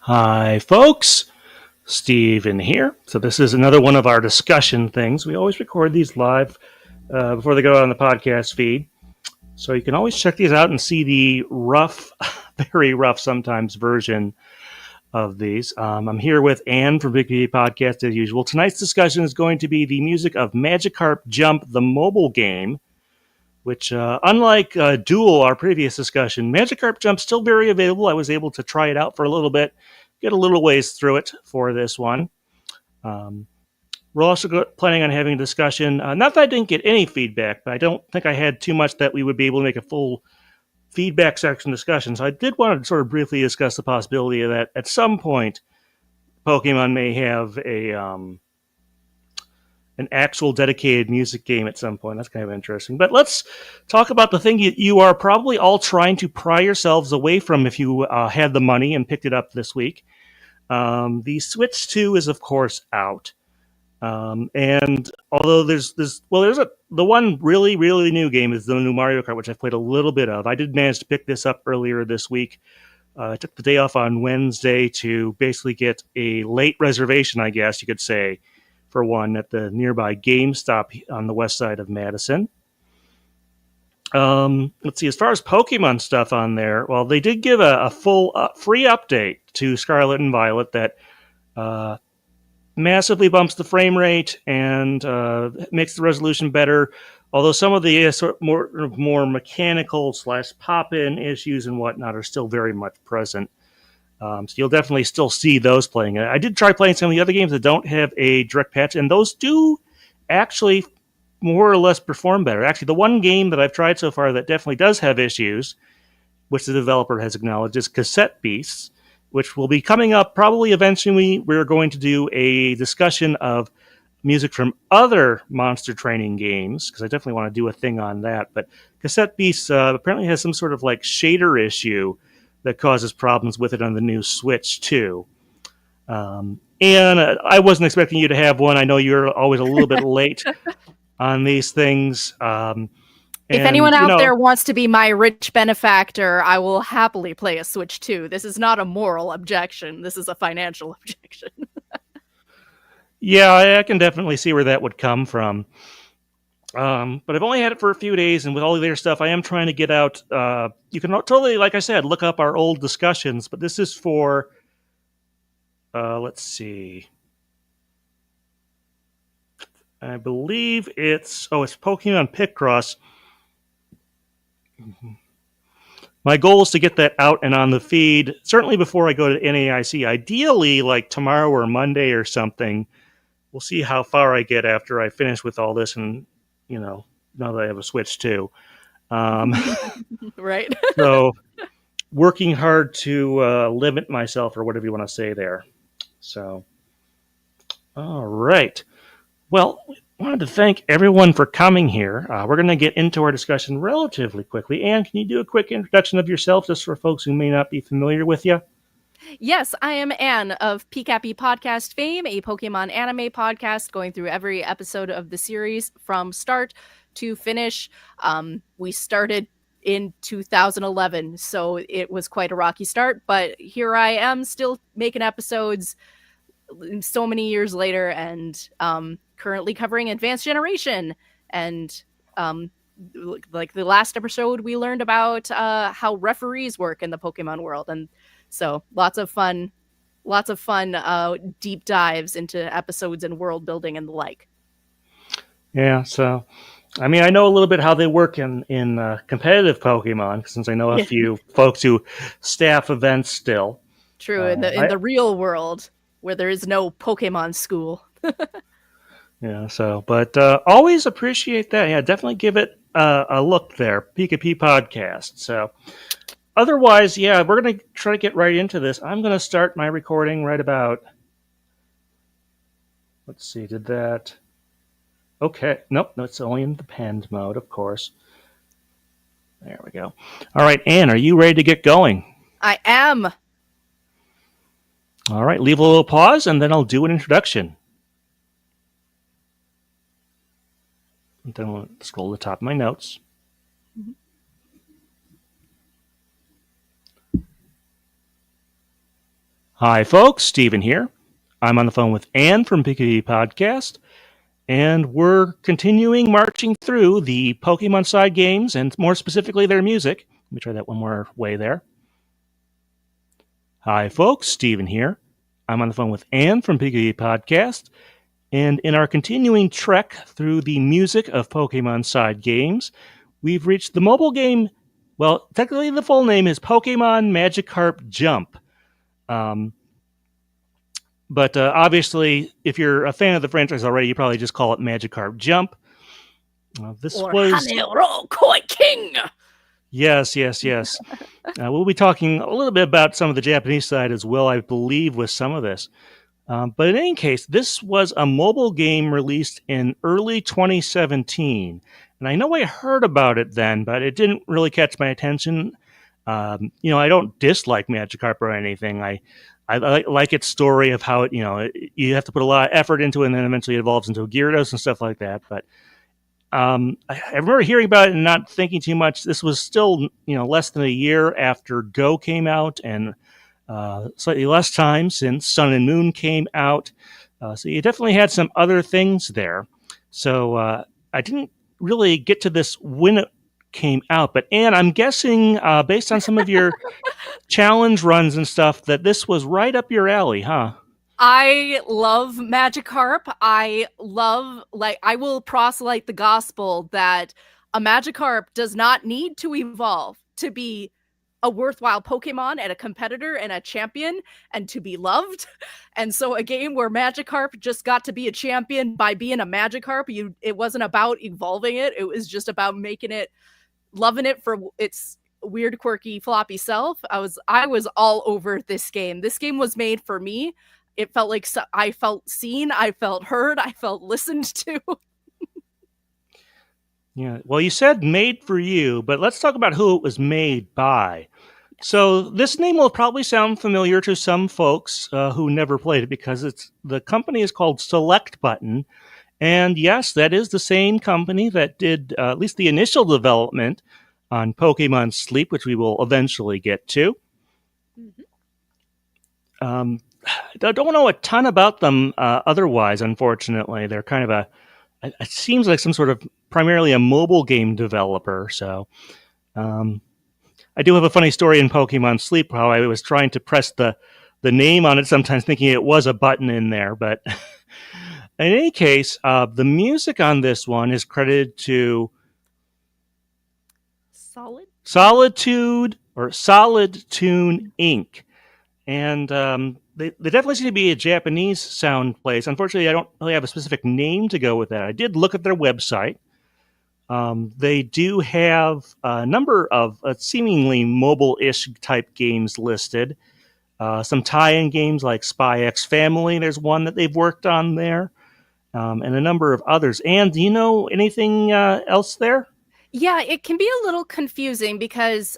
Hi, folks. Steven here. So, this is another one of our discussion things. We always record these live before they go out on the podcast feed. So, you can always check these out and see the rough, very rough sometimes version of these. I'm here with Anne from Pikapi Podcast as usual. Tonight's discussion is going to be the music of Magikarp Jump, the mobile game, which, unlike Duel, our previous discussion, Magikarp Jump's still very available. I was able to try it out for a little bit, get a little ways through it for this one. Um, we're also planning on having a discussion. Not that I didn't get any feedback, but I don't think I had too much that we would be able to make a full feedback section discussion. So I did want to sort of briefly discuss the possibility of that at some point Pokemon may have an actual dedicated music game at some point. That's kind of interesting. But let's talk about the thing you are probably all trying to pry yourselves away from if you had the money and picked it up this week. The Switch 2 is, of course, out. And although the one really, really new game is the new Mario Kart, which I've played a little bit of. I did manage to pick this up earlier this week. I took the day off on Wednesday to basically get a late reservation, I guess you could say, for one at the nearby GameStop on the west side of Madison. Let's see, as far as Pokemon stuff on there, well, they did give a full free update to Scarlet and Violet that massively bumps the frame rate and makes the resolution better. Although some of the more mechanical / pop-in issues and whatnot are still very much present. So you'll definitely still see those playing it. I did try playing some of the other games that don't have a direct patch, and those do actually more or less perform better. Actually, the one game that I've tried so far that definitely does have issues, which the developer has acknowledged, is Cassette Beasts, which will be coming up probably eventually. We're going to do a discussion of music from other Monster Training games, because I definitely want to do a thing on that. But Cassette Beasts apparently has some sort of like shader issue that causes problems with it on the new Switch too. And I wasn't expecting you to have one. I know you're always a little bit late on these things. If anyone out there wants to be my rich benefactor, I will happily play a Switch 2. This is not a moral objection. This is a financial objection. Yeah, I can definitely see where that would come from. But I've only had it for a few days, and with all of their stuff, I am trying to get out. You can totally, like I said, look up our old discussions, but this is for, let's see. I believe it's Pokemon Picross. My goal is to get that out and on the feed, certainly before I go to NAIC. Ideally, like tomorrow or Monday or something. We'll see how far I get after I finish with all this, and now that I have a Switch too. Right. So, working hard to limit myself, or whatever you want to say there. So, all right. Well, I wanted to thank everyone for coming here. We're going to get into our discussion relatively quickly. Anne, can you do a quick introduction of yourself, just for folks who may not be familiar with you? Yes, I am Anne of Pikapi Podcast fame, a Pokemon anime podcast going through every episode of the series from start to finish. We started in 2011, so it was quite a rocky start, but here I am still making episodes so many years later, and currently covering Advanced Generation. And like the last episode, we learned about how referees work in the Pokemon world, and so lots of fun deep dives into episodes and world building and the like. Yeah, so I mean, I know a little bit how they work in competitive Pokemon, since I know a few folks who staff events still. True, in the real world, where there is no Pokemon school. Yeah, so, but always appreciate that. Yeah, definitely give it a look there. Pikapi Podcast. So, otherwise, yeah, we're going to try to get right into this. I'm going to start my recording right about. Let's see, did that. Okay, nope, no, it's only in the penned mode, of course. There we go. All right, Anne, are you ready to get going? I am. All right, leave a little pause, and then I'll do an introduction. And then I'll scroll to the top of my notes. Mm-hmm. Hi, folks. Steven here. I'm on the phone with Anne from Pikapi Podcast, and we're continuing marching through the Pokemon side games and more specifically their music. Let me try that one more way there. Hi, folks. Steven here. I'm on the phone with Anne from Pikapi Podcast, and in our continuing trek through the music of Pokemon side games, we've reached the mobile game. Well, technically, the full name is Pokemon Magikarp Jump. Um, But obviously, if you're a fan of the franchise already, you probably just call it Magikarp Jump. This Or was Hanero Koi King. yes. We'll be talking a little bit about some of the Japanese side as well, I believe, with some of this. But in any case, this was a mobile game released in early 2017. And I know I heard about it then, but it didn't really catch my attention. I don't dislike Magikarp or anything. I like its story of how you have to put a lot of effort into it, and then eventually it evolves into a Gyarados and stuff like that. But I remember hearing about it and not thinking too much. This was still less than a year after Go came out, and slightly less time since Sun and Moon came out. So you definitely had some other things there. So I didn't really get to this when it came out. But Anne, I'm guessing based on some of your challenge runs and stuff that this was right up your alley, huh? I love Magikarp. I will proselyte the gospel that a Magikarp does not need to evolve to be a worthwhile Pokemon and a competitor and a champion and to be loved. And so a game where Magikarp just got to be a champion by being a Magikarp, it wasn't about evolving it. It was just about making it, loving it for its weird, quirky, floppy self. I was all over this game. This game was made for me. It felt like I felt seen, I felt heard, I felt listened to. Yeah. Well, you said made for you, but let's talk about who it was made by. So this name will probably sound familiar to some folks who never played it because the company is called Select Button, and yes, that is the same company that did at least the initial development on Pokemon Sleep, which we will eventually get to. I don't know a ton about them otherwise, unfortunately. They're kind of it seems like some sort of primarily a mobile game developer. So I do have a funny story in Pokemon Sleep how I was trying to press the name on it, sometimes thinking it was a button in there. But in any case, the music on this one is credited to Solitude or Solid Tune Inc. And they definitely seem to be a Japanese sound place. Unfortunately, I don't really have a specific name to go with that. I did look at their website. They do have a number of seemingly mobile-ish type games listed. Some tie-in games like Spy X Family, there's one that they've worked on there, and a number of others. And do you know anything else there? Yeah, it can be a little confusing because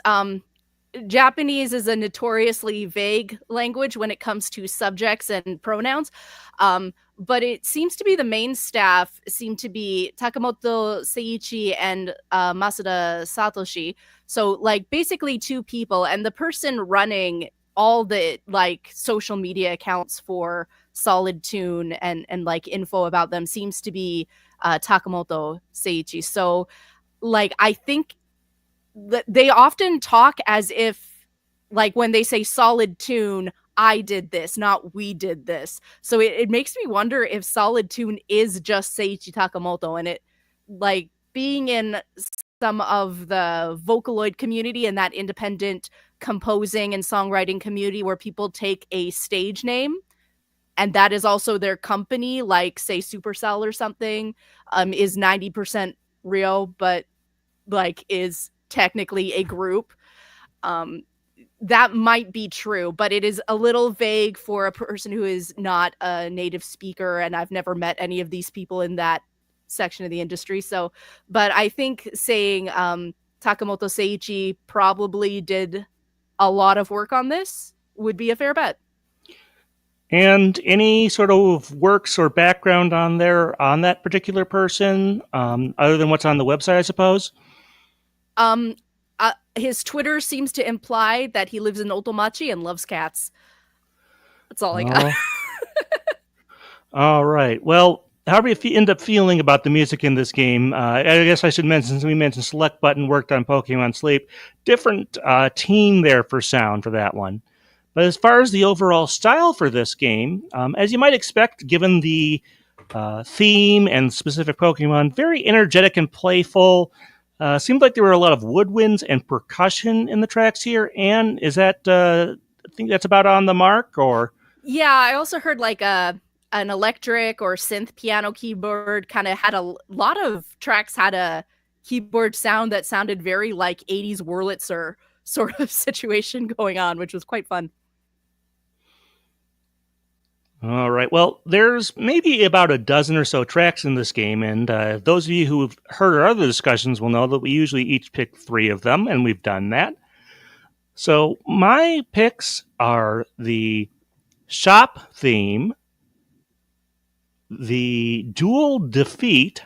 Japanese is a notoriously vague language when it comes to subjects and pronouns. But it seems to be the main staff seem to be Takamoto Seiichi and Masuda Satoshi. So like basically two people, and the person running all the like social media accounts for Solid Tune and like info about them seems to be Takamoto Seiichi. So like I think they often talk as if like when they say Solid Tune, I did this, not we did this. So it makes me wonder if Solid Tune is just Seiichi Takamoto, and it like being in some of the Vocaloid community and that independent composing and songwriting community where people take a stage name and that is also their company, like say Supercell or something, is 90% real, but like is technically a group. That might be true, but it is a little vague for a person who is not a native speaker, and I've never met any of these people in that section of the industry. So, but I think saying Takamoto Seiichi probably did a lot of work on this would be a fair bet. And any sort of works or background on there on that particular person, other than what's on the website, I suppose? His Twitter seems to imply that he lives in Otomachi and loves cats. That's all I got. Oh, all right. Well, however you end up feeling about the music in this game, I guess I should mention, since we mentioned Select Button worked on Pokemon Sleep, different team there for sound for that one. But as far as the overall style for this game, as you might expect, given the theme and specific Pokemon, very energetic and playful. Seemed like there were a lot of woodwinds and percussion in the tracks here. And is that, I think that's about on the mark, or? Yeah, I also heard like an electric or synth piano keyboard kind of had a lot of tracks had a keyboard sound that sounded very like 80s Wurlitzer sort of situation going on, which was quite fun. All right. Well, there's maybe about a dozen or so tracks in this game, and those of you who have heard our other discussions will know that we usually each pick 3 of them, and we've done that. So my picks are the shop theme, the dual defeat,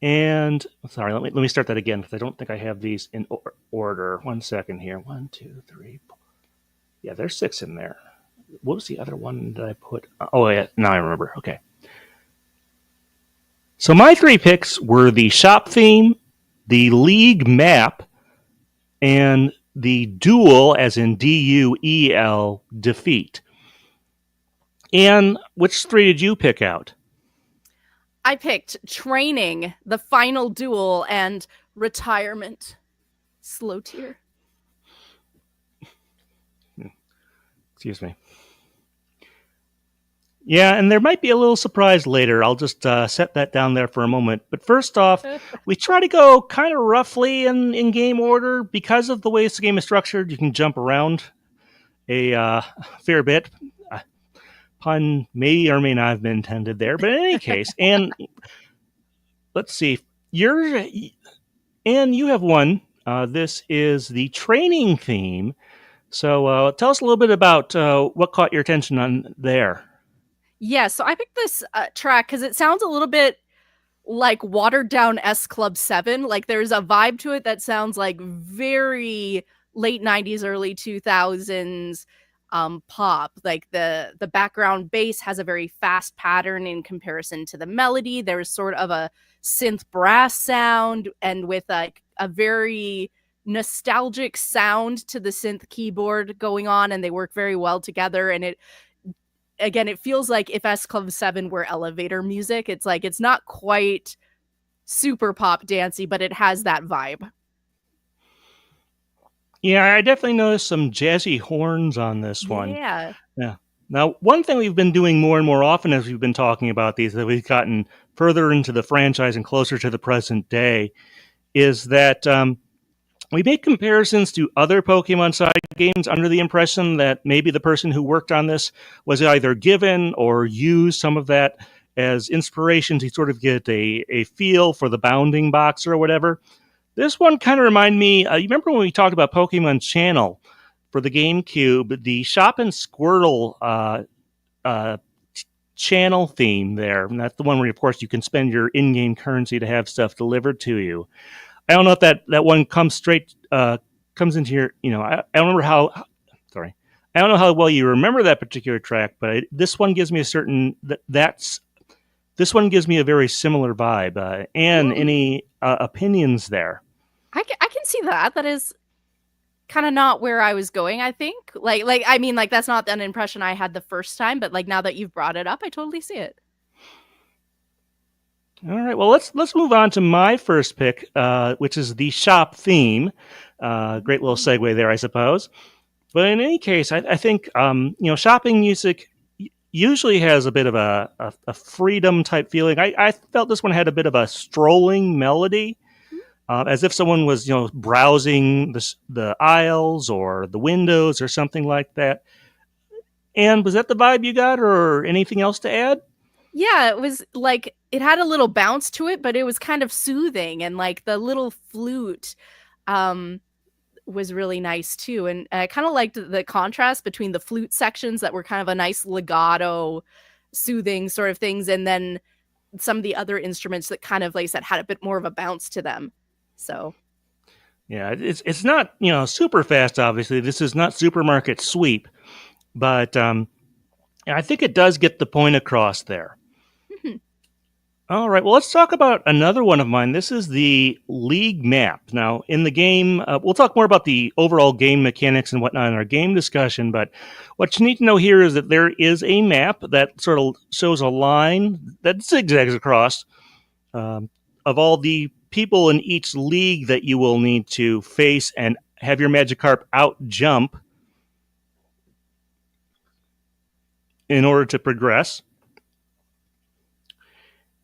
and sorry, let me start that again because I don't think I have these in order. 1 second here. 1, 2, 3, 4. Yeah, there's 6 in there. What was the other one that I put? Oh, yeah, now I remember. Okay. So my 3 picks were the shop theme, the league map, and the duel, as in DUEL, defeat. And which 3 did you pick out? I picked training, the final duel, and retirement. Slow tier. Excuse me. Yeah, and there might be a little surprise later. I'll just set that down there for a moment. But first off, we try to go kind of roughly in game order. Because of the way this game is structured, you can jump around a fair bit. Pun may or may not have been intended there. But in any case, and let's see. You have one. This is the training theme. So tell us a little bit about what caught your attention on there. Yeah, so I picked this track because it sounds a little bit like watered down S Club 7. Like there's a vibe to it that sounds like very late 90s, early 2000s pop. Like the background bass has a very fast pattern in comparison to the melody. There's sort of a synth brass sound, and with like a very nostalgic sound to the synth keyboard going on, and they work very well together. And it feels like if S Club 7 were elevator music. It's like it's not quite super pop dancey, but it has that vibe. Yeah, I definitely noticed some jazzy horns on this one. Yeah. Yeah. Now, one thing we've been doing more and more often as we've been talking about these, that we've gotten further into the franchise and closer to the present day, is that we make comparisons to other Pokemon side games under the impression that maybe the person who worked on this was either given or used some of that as inspiration to sort of get a feel for the bounding box or whatever. This one kind of reminded me, you remember when we talked about Pokemon Channel for the GameCube, the Shop and Squirtle channel theme there. And that's the one where, of course, you can spend your in-game currency to have stuff delivered to you. I don't know if that one comes into your, I don't remember how, sorry. I don't know how well you remember that particular track, but this one gives me this one gives me a very similar vibe. And any opinions there? I can see that. That is kind of not where I was going, I think. I mean, like that's not an impression I had the first time, but like now that you've brought it up, I totally see it. All right. Well, let's move on to my first pick, which is the shop theme. Great little segue there, I suppose. But in any case, I think shopping music usually has a bit of a freedom type feeling. I felt this one had a bit of a strolling melody, as if someone was browsing the aisles or the windows or something like that. And was that the vibe you got, or anything else to add? Yeah, it was like it had a little bounce to it, but it was kind of soothing, and like the little flute was really nice too. And I kind of liked the contrast between the flute sections that were kind of a nice legato, soothing sort of things, and then some of the other instruments that kind of, like I said, had a bit more of a bounce to them. So yeah, it's not super fast. Obviously, this is not Supermarket Sweep. But I think it does get the point across there. Mhm. All right, well, let's talk about another one of mine. This is the league map. Now, in the game, we'll talk more about the overall game mechanics and whatnot in our game discussion, but what you need to know here is that there is a map that sort of shows a line that zigzags across um, of all the people in each league that you will need to face and have your Magikarp out jump in order to progress.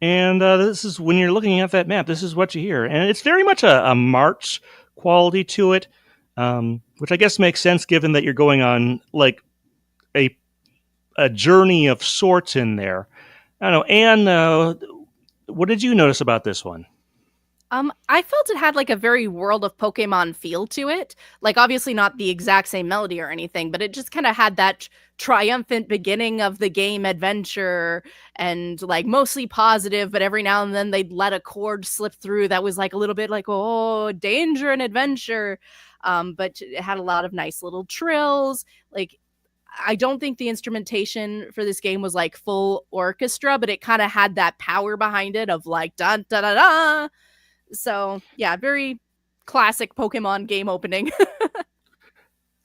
And this is when you're looking at that map, this is what you hear. And it's very much a March quality to it, which I guess makes sense given that you're going on like a, a journey of sorts in there. I don't know. Anne, what did you notice about this one? I felt it had like a very World of Pokemon feel to it. Like obviously not the exact same melody or anything, but it just kind of had that triumphant beginning of the game adventure and like mostly positive, but every now and then they'd let a chord slip through that was like a little bit like, oh, danger and adventure. But it had a lot of nice little trills. Like I don't think the instrumentation for this game was like full orchestra, but it kind of had that power behind it of like dun da da da. So yeah, very classic Pokemon game opening.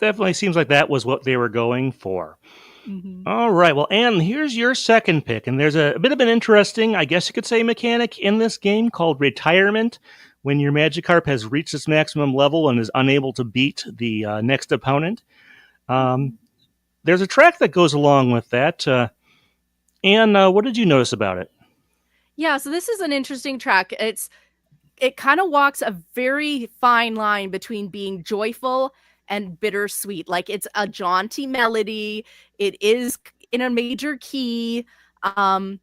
Definitely seems like that was what they were going for. Mhm. All right. Well, Anne, here's your second pick. And there's a bit of an interesting, I guess you could say, mechanic in this game called retirement. When your Magikarp has reached its maximum level and is unable to beat the next opponent, um, there's a track that goes along with that. Anne, what did you notice about it? Yeah, so this is an interesting track. It kind of walks a very fine line between being joyful and bittersweet. Like it's a jaunty melody. It is in a major key. Um,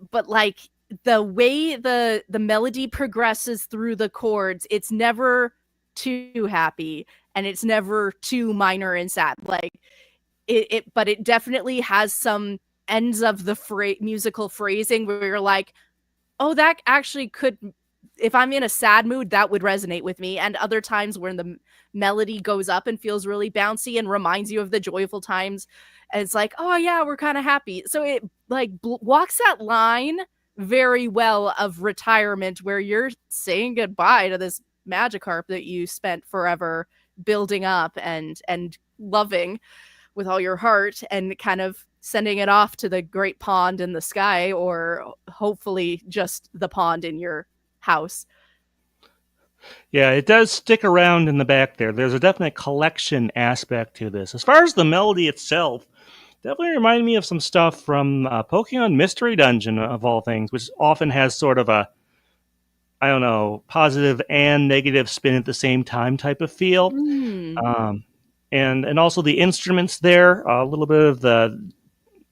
but like the way the melody progresses through the chords, it's never too happy and it's never too minor and sad. Like but it definitely has some ends of the musical phrasing where you're like, oh, that actually could, if I'm in a sad mood, that would resonate with me. And other times when the melody goes up and feels really bouncy and reminds you of the joyful times, and it's like, oh yeah, we're kind of happy. So it like walks that line very well of retirement where you're saying goodbye to this Magikarp that you spent forever building up and loving with all your heart and kind of sending it off to the great pond in the sky or hopefully just the pond in your house. Yeah, it does stick around in the back there. There's a definite collection aspect to this. As far as the melody itself, definitely reminded me of some stuff from Pokemon Mystery Dungeon, of all things, which often has sort of a, I don't know, positive and negative spin at the same time type of feel. Mm. Um, and also the instruments there, a little bit of the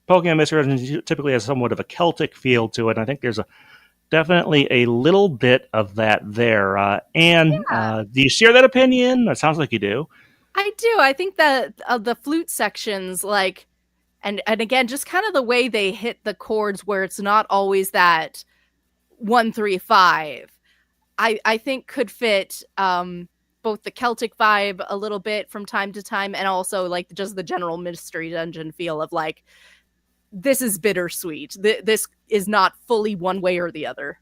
Pokemon Mystery Dungeon typically has somewhat of a Celtic feel to it. I think there's a definitely a little bit of that there. And do you share that opinion? That sounds like you do. I do. I think that the flute sections, like, and again, just kind of the way they hit the chords, where it's not always that 1 3 5. I think could fit both the Celtic vibe a little bit from time to time, and also like just the general mystery dungeon feel of like this is bittersweet. This is not fully one way or the other.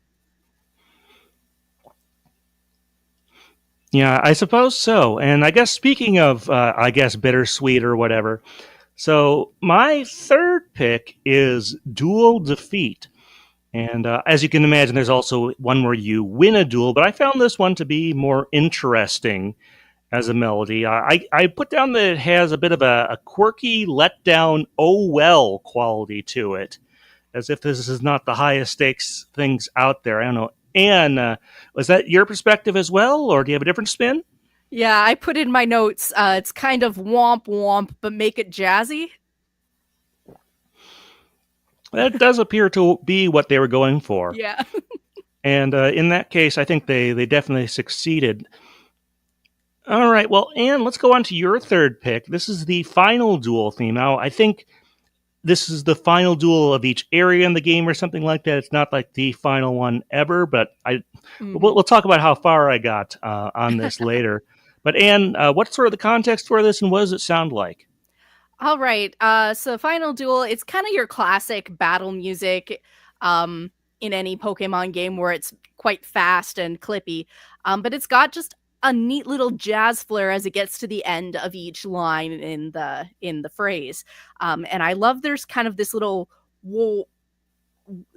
Yeah, I suppose so. And I guess speaking of, I guess bittersweet or whatever. So my third pick is Dual Defeat. And as you can imagine, there's also one where you win a duel, but I found this one to be more interesting as a melody. I put down that it has a bit of a quirky, letdown, oh well quality to it, as if this is not the highest stakes things out there. I don't know. Anne, was that your perspective as well, or do you have a different spin? Yeah, I put in my notes. It's kind of womp womp, but make it jazzy. That does appear to be what they were going for. Yeah. And in that case, I think they definitely succeeded. All right, well, Anne, let's go on to your third pick. This is the final duel theme. Now, I think this is the final duel of each area in the game or something like that. It's not like the final one ever, but we'll talk about how far I got on this later. But Anne, what's sort of the context for this, and what does it sound like? All right. So Final Duel, it's kind of your classic battle music um in any Pokemon game where it's quite fast and clippy. But it's got just a neat little jazz flair as it gets to the end of each line in the phrase. And I love there's kind of this little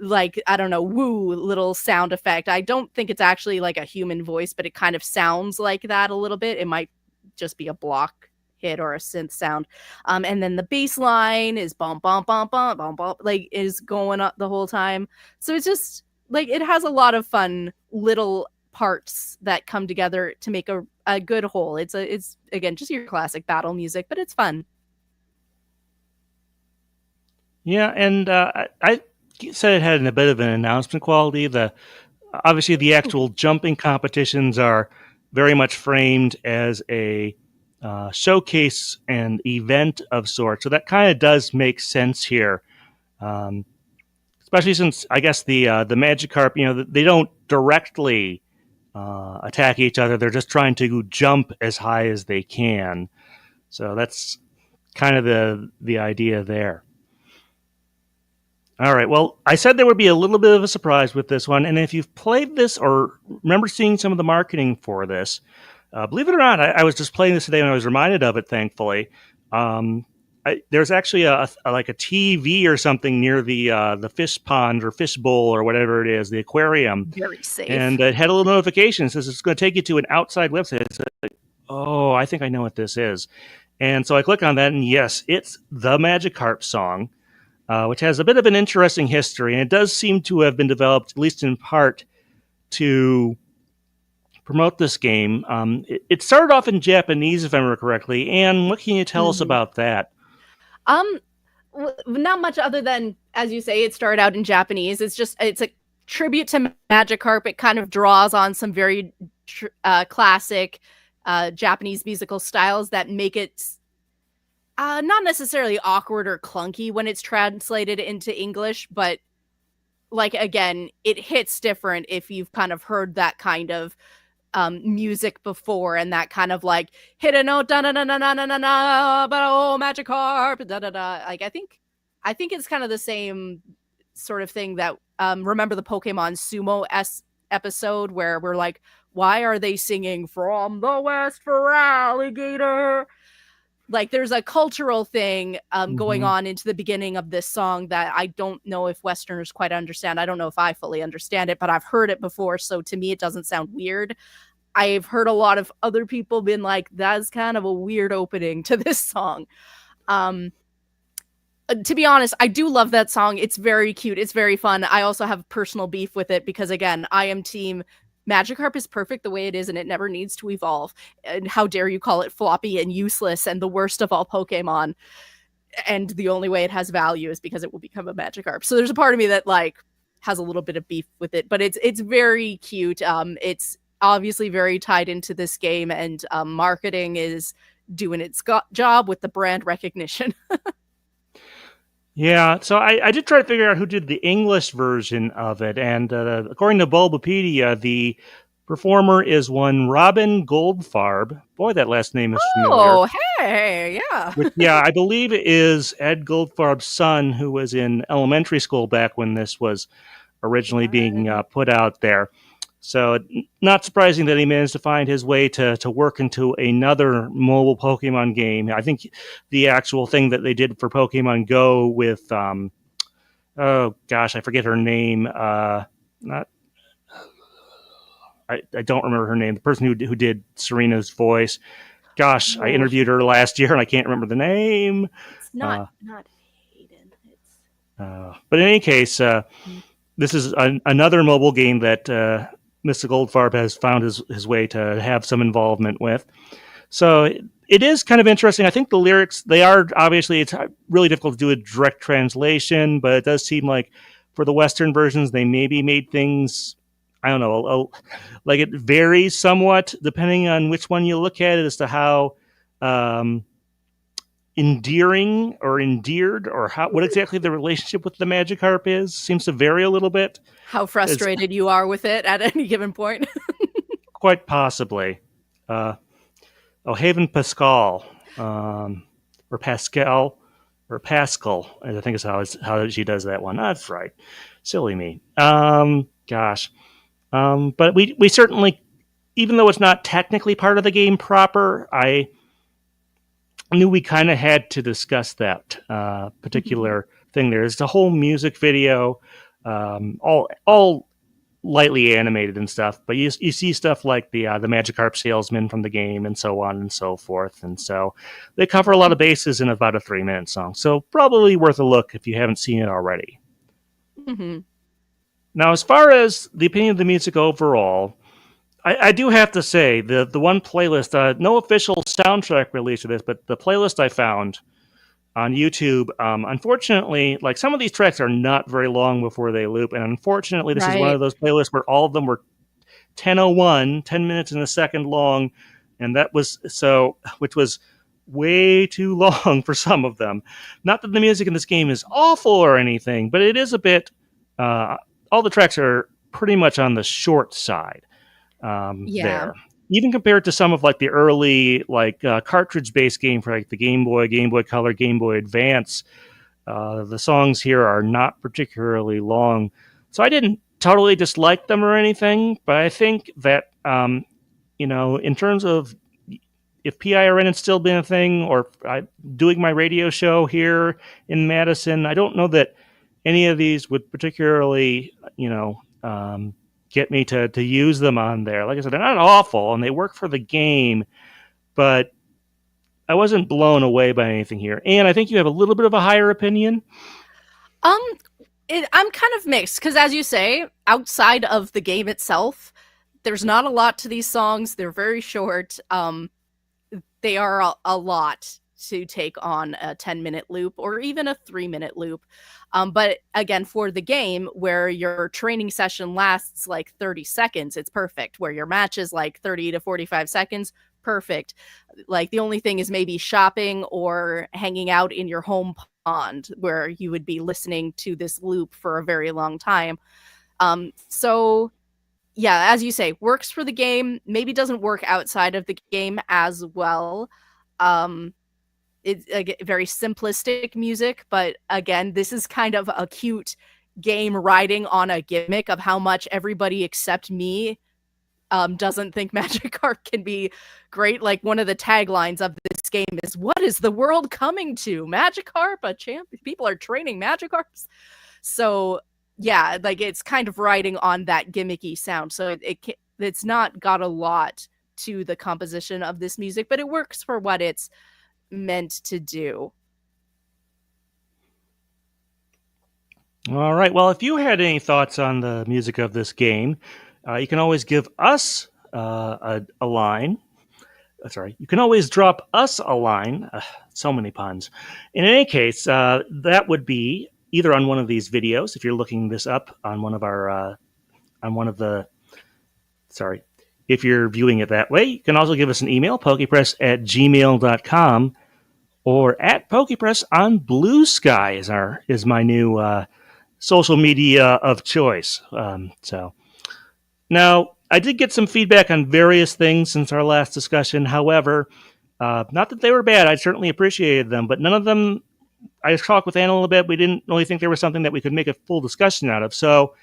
like I don't know, woo little sound effect. I don't think it's actually like a human voice, but it kind of sounds like that a little bit. It might just be a block hit or a synth sound. And then the bass line is bump bump bump bump bump bump like is going up the whole time. So it's just like it has a lot of fun little parts that come together to make a good whole. It's again just your classic battle music, but it's fun. Yeah, and I said it had a bit of an announcement quality. The Obviously the actual jumping competitions are very much framed as a showcase and event of sorts. So that kind of does make sense here, um, especially since I guess the Magikarp, they don't directly attack each other. They're just trying to jump as high as they can. So that's kind of the idea there. All right. Well, I said there would be a little bit of a surprise with this one, and if you've played this or remember seeing some of the marketing for this, believe it or not, I was just playing this today and I was reminded of it. Thankfully, there's actually like a TV or something near the fish pond or fish bowl or whatever it is, the aquarium, Very safe. and it had a little notification. It says it's going to take you to an outside website. It's like, oh, I think I know what this is, and so I click on that, and yes, it's the Magikarp song, which has a bit of an interesting history, and it does seem to have been developed, at least in part, to promote this game. It started off in Japanese, if I remember correctly. And what can you tell us Mhm. about that? Um, not much other than, as you say, it started out in Japanese. It's a tribute to Magikarp. It kind of draws on some very classic Japanese musical styles that make it not necessarily awkward or clunky when it's translated into English, but like again, it hits different if you've kind of heard that kind of music before and that kind of like hit a note da da da da da da da but oh Magikarp da da da like I think it's kind of the same sort of thing that remember the Pokemon Sumo S episode where we're like, why are they singing from the West for alligator? Like there's a cultural thing going Mm-hmm. on into the beginning of this song that I don't know if Westerners quite understand. I don't know if I fully understand it, but I've heard it before, so to me it doesn't sound weird. I've heard a lot of other people been like, that's kind of a weird opening to this song. Um, to be honest, I do love that song. It's very cute. It's very fun. I also have personal beef with it because, again, I am team Magikarp is perfect the way it is and it never needs to evolve. And how dare you call it floppy and useless and the worst of all Pokemon? And the only way it has value is because it will become a Magikarp. So there's a part of me that like has a little bit of beef with it, but it's very cute. It's obviously very tied into this game, and marketing is doing its job with the brand recognition. Yeah, so I did try to figure out who did the English version of it, and according to Bulbapedia, the performer is one Robin Goldfarb. Boy, that last name is familiar. Oh, hey, yeah. Which, yeah, I believe it is Ed Goldfarb's son, who was in elementary school back when this was originally being Yeah. put out there. So, not surprising that he managed to find his way to work into another mobile Pokemon game. I think the actual thing that they did for Pokemon Go with, oh gosh, I forget her name. Not, I don't remember her name. The person who did Serena's voice. Gosh, I Oh, interviewed her last year and I can't remember the name. it's not Uh, not Hayden. It's but in any case, this is another mobile game that Mr. Goldfarb has found his way to have some involvement with. So it is kind of interesting. I think the lyrics, they are obviously, it's really difficult to do a direct translation, but it does seem like for the Western versions, they maybe made things, I don't know, like it varies somewhat depending on which one you look at it as to how um, endearing or endeared or what exactly the relationship with the Magikarp is. Seems to vary a little bit. how It's frustrated you are with it at any given point. quite possibly. Uh, Haven Pascal. or Pascal, or Pascal, I think is how she does that one. That's right. Silly me. Gosh. But we certainly, even though it's not technically part of the game proper, I knew we kind of had to discuss that particular thing. There's a whole music video, all lightly animated and stuff, but you see stuff like the Magikarp salesman from the game and so on and so forth, and so they cover a lot of bases in about a 3-minute song. So probably worth a look if you haven't seen it already. Mm-hmm. Now, as far as the opinion of the music overall, I do have to say the one playlist, no official soundtrack release of this, but the playlist I found on YouTube, unfortunately, like some of these tracks are not very long before they loop, and unfortunately, this is one Right. of those playlists where all of them were 10:01, 10 minutes and a second long, and that was so, which was way too long for some of them. Not that the music in this game is awful or anything, but it is a bit. All the tracks are pretty much on the short side Yeah. there. Even compared to some of like the early like cartridge-based game for like the Game Boy, Game Boy Color, Game Boy Advance, the songs here are not particularly long. So I didn't totally dislike them or anything, but I think that in terms of if PIRN had still been a thing, or doing my radio show here in Madison, I don't know that any of these would particularly, get me to use them on there. Like I said, they're not awful and they work for the game, but I wasn't blown away by anything here. And I think you have a little bit of a higher opinion. Um, I'm kind of mixed because, as you say, outside of the game itself, there's not a lot to these songs. They're very short. They are a lot to take on a 10-minute loop or even a 3-minute loop. But again, for the game where your training session lasts like 30 seconds, it's perfect. Where your match is like 30 to 45 seconds, perfect. Like the only thing is maybe shopping or hanging out in your home pond where you would be listening to this loop for a very long time. So yeah, as you say, works for the game, maybe doesn't work outside of the game as well. It's very simplistic music, but again, this is kind of a cute game riding on a gimmick of how much everybody except me doesn't think Magikarp can be great. Like one of the taglines of this game is, "What is the world coming to? Magikarp, a champ? People are training Magikarps." So yeah, like it's kind of riding on that gimmicky sound. So it's not got a lot to the composition of this music, but it works for what it's meant to do. All right. Well, if you had any thoughts on the music of this game, you can always give us a line. Sorry, you can always drop us a line. So many puns. In any case, that would be either on one of these videos, if you're looking this up on one of our, on one of the, sorry, if you're viewing it that way, you can also give us an email, pokepress@gmail.com, or at Pokepress on Blue Sky is my new social media of choice. So now I did get some feedback on various things since our last discussion. However, not that they were bad. I certainly appreciated them, but none of them. I talked with Anna a little bit. We didn't really think there was something that we could make a full discussion out of. So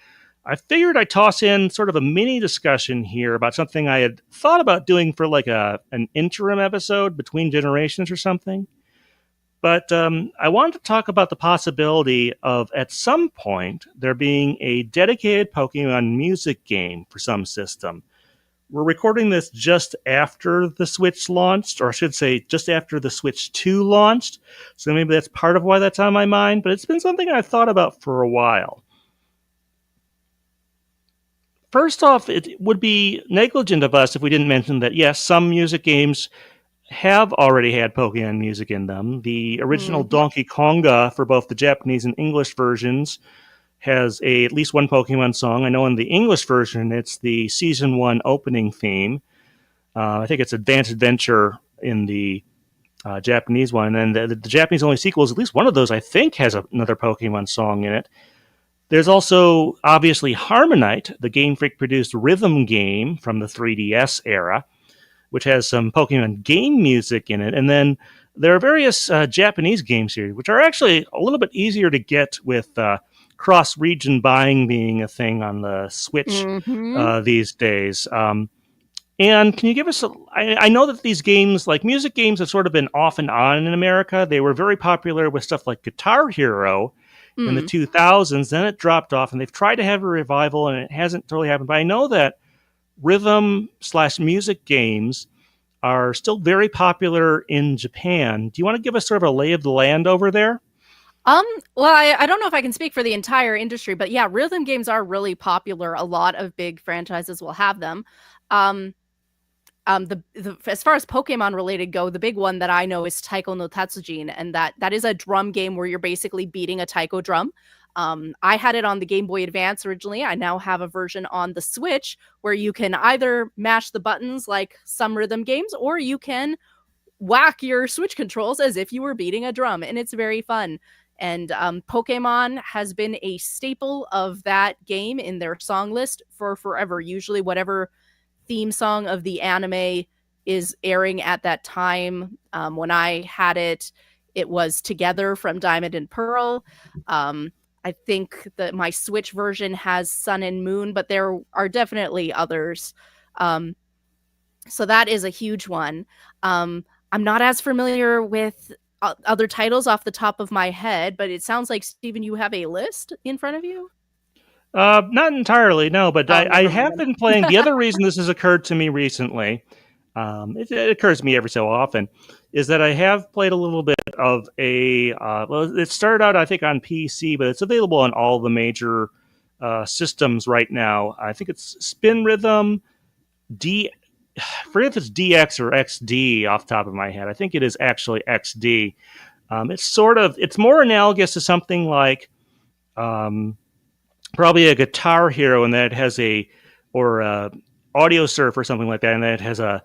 I figured I'd toss in sort of a mini discussion here about something I had thought about doing for like an interim episode between generations or something. But I wanted to talk about the possibility of, at some point, there being a dedicated Pokemon music game for some system. We're recording this just after the Switch launched, or I should say, just after the Switch 2 launched. So maybe that's part of why that's on my mind, but it's been something I've thought about for a while. First off, it would be negligent of us if we didn't mention that, yes, some music games have already had Pokemon music in them. The original Donkey Konga for both the Japanese and English versions has at least one Pokemon song. I know in the English version, it's the Season 1 opening theme. I think it's Advanced Adventure in the Japanese one. And the Japanese-only sequels, at least one of those, I think, has another Pokemon song in it. There's also, obviously, Harmonite, the Game Freak-produced rhythm game from the 3DS era, which has some Pokemon game music in it. And then there are various Japanese games here, which are actually a little bit easier to get with cross-region buying being a thing on the Switch Mm-hmm. these days. And can you give us I know that these games, like music games, have sort of been off and on in America. They were very popular with stuff like Guitar Hero in the Mm. 2000s. Then it dropped off, and they've tried to have a revival, and it hasn't totally happened. But I know that rhythm slash music games are still very popular in Japan. Do you want to give us sort of a lay of the land over there? Um, well, I don't know if I can speak for the entire industry, but yeah, rhythm games are really popular. A lot of big franchises will have them. Um, the as far as Pokemon related go, the big one that I know is Taiko no Tatsujin, and that is a drum game where you're basically beating a taiko drum. I had it on the Game Boy Advance originally. I now have a version on the Switch where you can either mash the buttons like some rhythm games, or you can whack your Switch controls as if you were beating a drum, and it's very fun. And Pokemon has been a staple of that game in their song list for forever. Usually, whatever theme song of the anime is airing at that time. When I had it, it was Together from Diamond and Pearl. I think that my Switch version has Sun and Moon, but there are definitely others. Um, so that is a huge one. I'm not as familiar with other titles off the top of my head, but it sounds like, Steven, you have a list in front of you? Not entirely, no, but Oh, I never have mind. been playing. The other reason this has occurred to me recently, it occurs to me every so often, is that I have played a little bit of a. Well, it started out, I think, on PC, but it's available on all the major systems right now. I think it's Spin Rhythm, D. I forget if it's DX or XD off the top of my head. I think it is actually XD. It's more analogous to something like. Um, Probably a Guitar Hero, and that has or Audio Surf or something like that, and that has a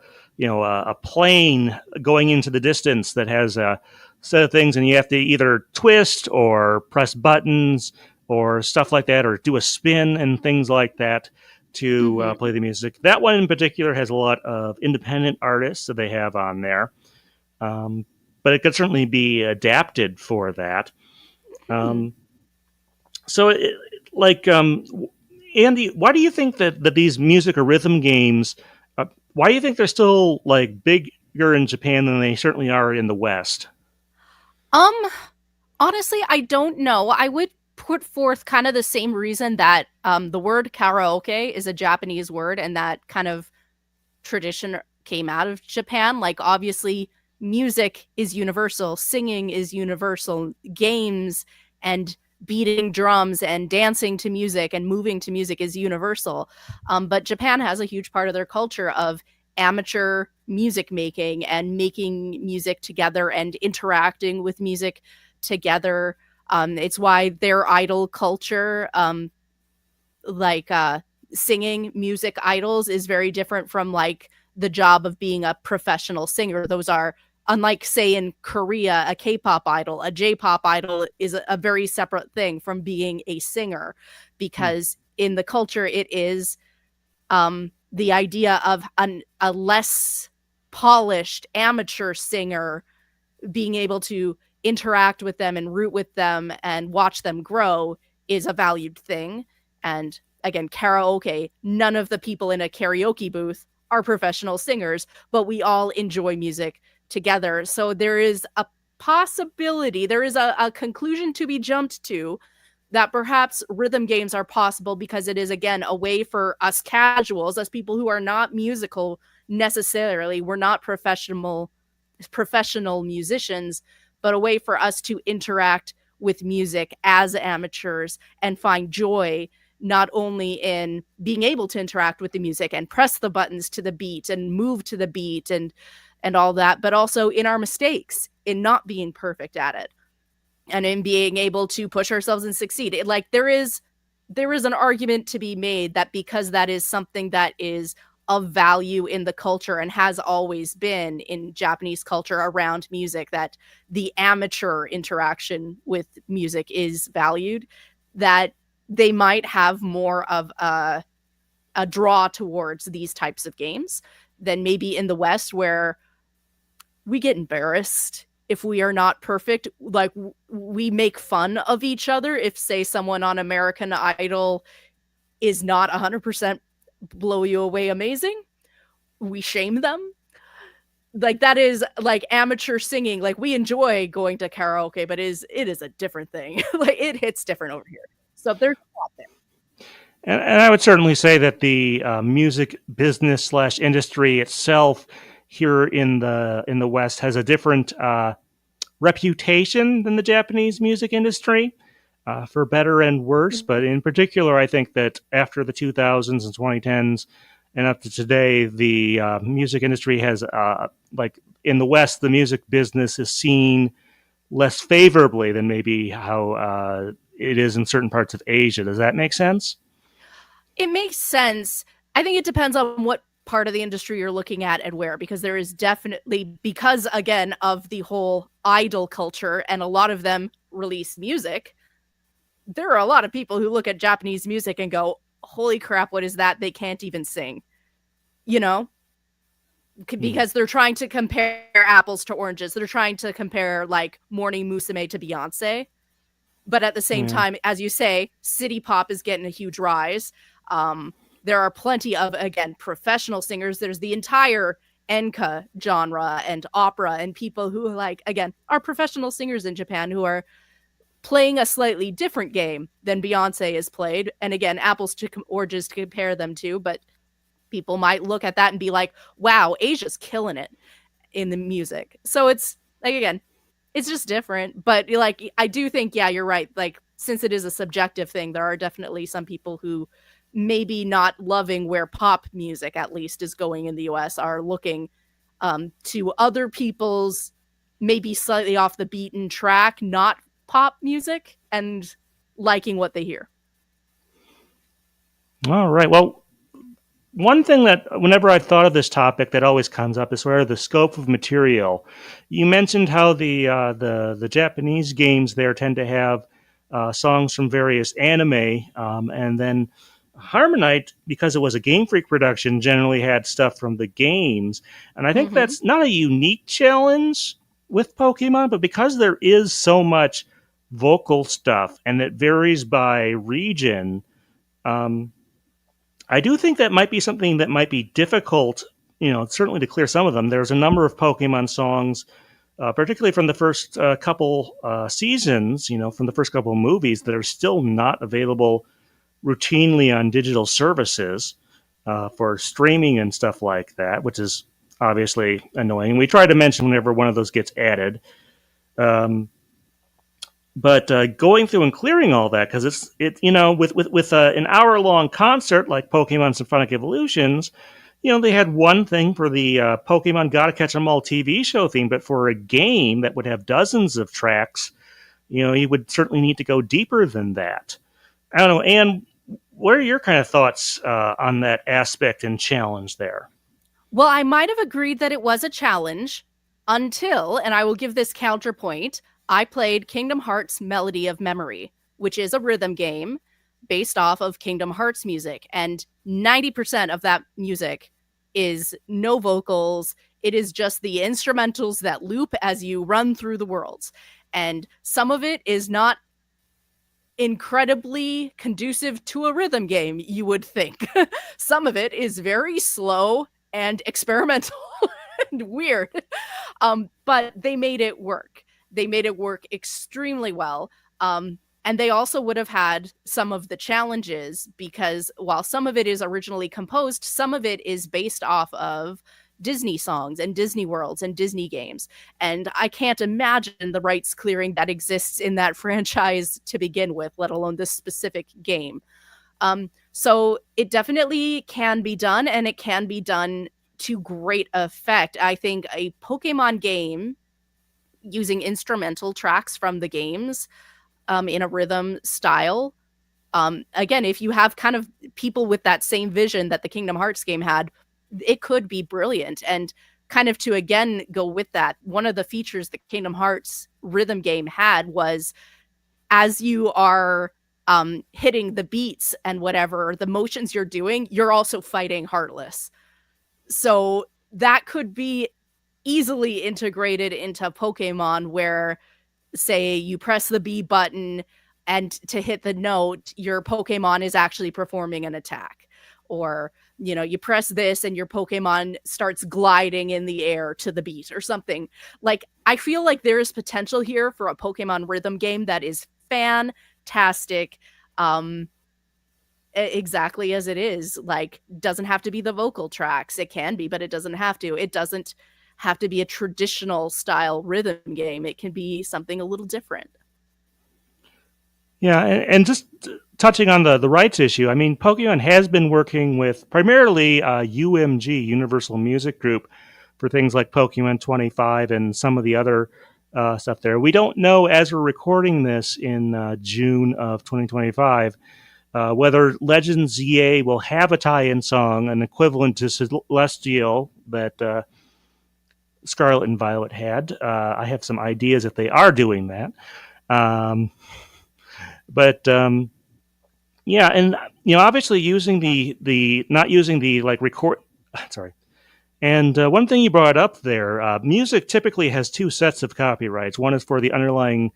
plane going into the distance that has a set of things, and you have to either twist or press buttons or stuff like that, or do a spin and things like that to Mm-hmm. play the music. That one in particular has a lot of independent artists that they have on there, um, but it could certainly be adapted for that. Hmm. Um, so, like, Andy, why do you think that these music or rhythm games, why do you think they're still like bigger in Japan than they certainly are in the West? Um, Honestly, I don't know. I would put forth kind of the same reason that the word karaoke is a Japanese word, and that kind of tradition came out of Japan. Like, obviously, music is universal, singing is universal, games and beating drums and dancing to music and moving to music is universal. But Japan has a huge part of their culture of amateur music making and making music together and interacting with music together. It's why their idol culture, like singing music idols, is very different from like the job of being a professional singer. Those are, unlike say in Korea, a K-pop idol, a J-pop idol is a very separate thing from being a singer, Hmm. because in the culture it is the idea of a less polished amateur singer being able to interact with them and root with them and watch them grow is a valued thing. And again, karaoke, none of the people in a karaoke booth are professional singers, but we all enjoy music together. So there is a possibility, there is a conclusion to be jumped to, that perhaps rhythm games are possible because it is, again, a way for us casuals, us people who are not musical necessarily, we're not professional musicians, but a way for us to interact with music as amateurs and find joy not only in being able to interact with the music and press the buttons to the beat and move to the beat and all that, but also in our mistakes, in not being perfect at it, and in being able to push ourselves and succeed. Like, there is an argument to be made that because that is something that is of value in the culture and has always been in Japanese culture around music, that the amateur interaction with music is valued, that they might have more of a draw towards these types of games than maybe in the West, where we get embarrassed if we are not perfect, like we make fun of each other. If, say, someone on American Idol is not 100% blow you away amazing, we shame them. Like, that is like amateur singing. Like, we enjoy going to karaoke, but it is a different thing. Like, it hits different over here. So there's a lot there. And I would certainly say that the music business slash industry itself here in the West has a different reputation than the Japanese music industry, for better and worse. But in particular, I think that after the 2000s and 2010s and up to today, the music industry has, like in the West, the music business is seen less favorably than maybe how it is in certain parts of Asia. Does that make sense? It makes sense. I think it depends on what part of the industry you're looking at and where, because there is definitely, because again of the whole idol culture, and a lot of them release music, there are a lot of people who look at Japanese music and go, holy crap, what is that? They can't even sing, you know? Because they're trying to compare apples to oranges. They're trying to compare like Morning Musume to Beyonce. But at the same Yeah. time, as you say, city pop is getting a huge rise. There are plenty of, again, professional singers. There's the entire enka genre and opera, and people who, like, again, are professional singers in Japan who are playing a slightly different game than Beyonce is played. And again, apples to oranges to compare them to, but people might look at that and be like, wow, Asia's killing it in the music. So it's like, again, it's just different. But like, I do think, yeah, you're right. Like, since it is a subjective thing, there are definitely some people who maybe not loving where pop music at least is going in the US are looking to other people's maybe slightly off the beaten track, not pop music, and liking what they hear. All right. Well, one thing that whenever I've thought of this topic that always comes up is sort of the scope of material. You mentioned how the Japanese games there tend to have songs from various anime, and then Harmonite, because it was a Game Freak production, generally had stuff from the games. And I think Mm-hmm. that's not a unique challenge with Pokemon, but because there is so much vocal stuff and it varies by region, um, I do think that might be something that might be difficult, certainly to clear some of them. There's a number of Pokemon songs, particularly from the first couple seasons, from the first couple of movies, that are still not available routinely on digital services for streaming and stuff like that, which is obviously annoying. We try to mention whenever one of those gets added. Um, but going through and clearing all that, because with an hour long concert like Pokemon Symphonic Evolutions, they had one thing for the Pokemon Gotta Catch 'Em All TV show theme, but for a game that would have dozens of tracks, you would certainly need to go deeper than that. I don't know, Anne, what are your kind of thoughts on that aspect and challenge there? Well, I might have agreed that it was a challenge until, and I will give this counterpoint, I played Kingdom Hearts Melody of Memory, which is a rhythm game based off of Kingdom Hearts music. And 90% of that music is no vocals. It is just the instrumentals that loop as you run through the worlds. And some of it is not incredibly conducive to a rhythm game, you would think. Some of it is very slow and experimental and weird. But they made it work. They made it work extremely well. And they also would have had some of the challenges because while some of it is originally composed, some of it is based off of Disney songs and Disney worlds and Disney games. And I can't imagine the rights clearing that exists in that franchise to begin with, let alone this specific game. So it definitely can be done, and it can be done to great effect. I think a Pokemon game using instrumental tracks from the games in a rhythm style. Again, if you have kind of people with that same vision that the Kingdom Hearts game had, it could be brilliant. And kind of to again go with that, one of the features the Kingdom Hearts rhythm game had was as you are hitting the beats and whatever, the motions you're doing, you're also fighting Heartless. So that could be easily integrated into Pokemon where, say, you press the B button and to hit the note, your Pokemon is actually performing an attack. Or, you press this and your Pokemon starts gliding in the air to the beat or something. Like, I feel like there is potential here for a Pokemon rhythm game that is fantastic. Um, exactly as it is. Like, doesn't have to be the vocal tracks. It can be, but it doesn't have to. It doesn't have to be a traditional style rhythm game. It can be something a little different. Yeah, and just touching on the rights issue, I mean, Pokemon has been working with primarily UMG, Universal Music Group, for things like Pokemon 25 and some of the other stuff there. We don't know, as we're recording this in June of 2025, whether Legends ZA will have a tie-in song, an equivalent to Celestial that Scarlet and Violet had. I have some ideas if they are doing that. Um, but yeah, and obviously using the not using the like record. Sorry. And one thing you brought up there, music typically has two sets of copyrights. One is for the underlying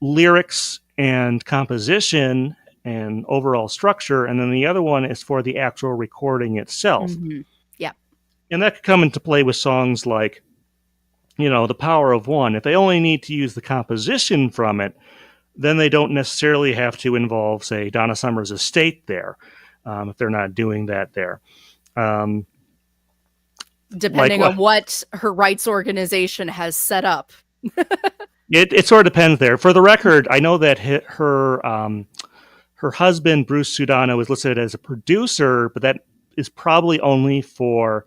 lyrics and composition and overall structure, and then the other one is for the actual recording itself. Mm-hmm. Yeah. And that could come into play with songs like, The Power of One. If they only need to use the composition from it, then they don't necessarily have to involve, say, Donna Summer's estate there, if they're not doing that there. Depending on what her rights organization has set up. It sort of depends there. For the record, I know that her husband, Bruce Sudano, is listed as a producer, but that is probably only for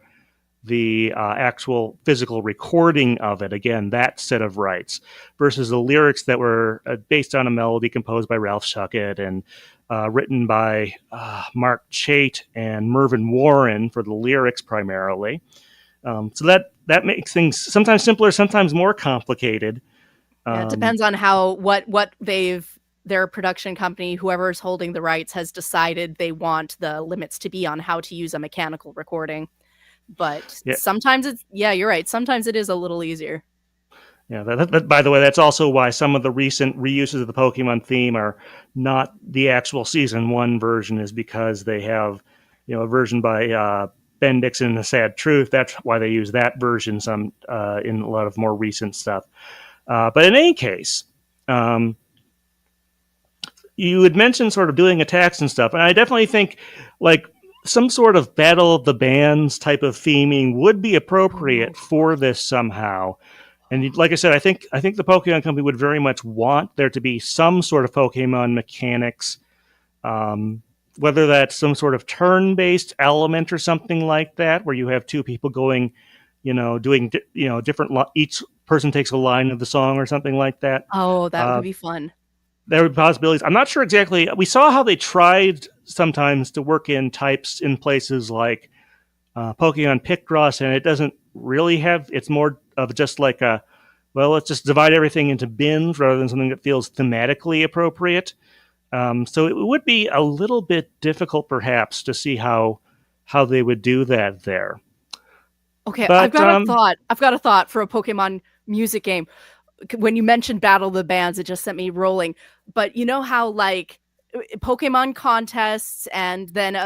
the actual physical recording of it. Again, that set of rights versus the lyrics that were based on a melody composed by Ralph Schuckett and written by Mark Chait and Mervyn Warren for the lyrics primarily. So that makes things sometimes simpler, sometimes more complicated. Yeah, it depends on what their production company, whoever's holding the rights, has decided they want the limits to be on how to use a mechanical recording. But sometimes you're right. Sometimes it is a little easier. Yeah, that, by the way, that's also why some of the recent reuses of the Pokemon theme are not the actual Season 1 version, is because they have, a version by Ben Dixon and The Sad Truth. That's why they use that version in a lot of more recent stuff. But in any case, you had mentioned sort of doing attacks and stuff, and I definitely think like some sort of Battle of the Bands type of theming would be appropriate for this somehow. And like I said, I think the Pokemon Company would very much want there to be some sort of Pokemon mechanics, whether that's some sort of turn-based element or something like that, where you have two people going, doing different. Each person takes a line of the song or something like that. Oh, that would be fun. There would be possibilities. I'm not sure exactly. We saw how they tried sometimes to work in types in places like Pokemon Picross, and it doesn't really have. It's more of just like let's just divide everything into bins rather than something that feels thematically appropriate. So it would be a little bit difficult, perhaps, to see how they would do that there. Okay, but, I've got a thought for a Pokemon music game. When you mentioned Battle of the Bands, it just sent me rolling. But you know how like Pokemon contests, and then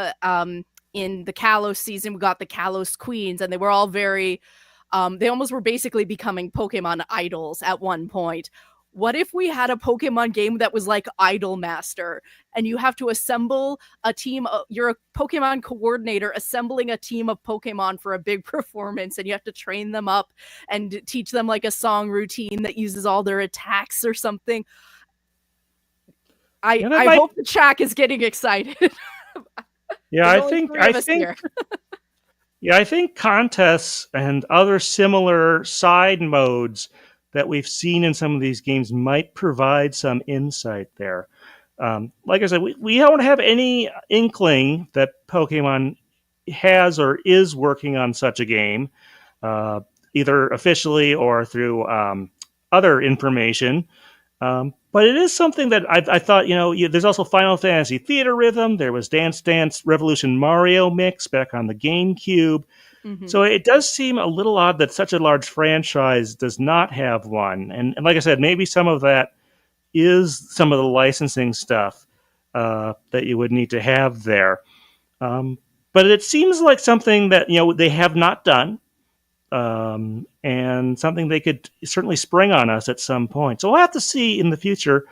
in the Kalos season, we got the Kalos Queens, and they were all very, they almost were basically becoming Pokemon idols at one point. What if we had a Pokemon game that was like Idol Master, and you have to assemble a team? You're a Pokemon coordinator assembling a team of Pokemon for a big performance, and you have to train them up and teach them like a song routine that uses all their attacks or something. I hope the chat is getting excited. Yeah, I think I think contests and other similar side modes that we've seen in some of these games might provide some insight there. Like I said, we don't have any inkling that Pokemon has or is working on such a game, either officially or through other information. But it is something that I thought, there's also Final Fantasy Theater Rhythm. There was Dance Dance Revolution Mario Mix back on the GameCube. Mm-hmm. So it does seem a little odd that such a large franchise does not have one. And like I said, maybe some of that is some of the licensing stuff that you would need to have there. Um, but it seems like something that they have not done, and something they could certainly spring on us at some point. So we'll have to see in the future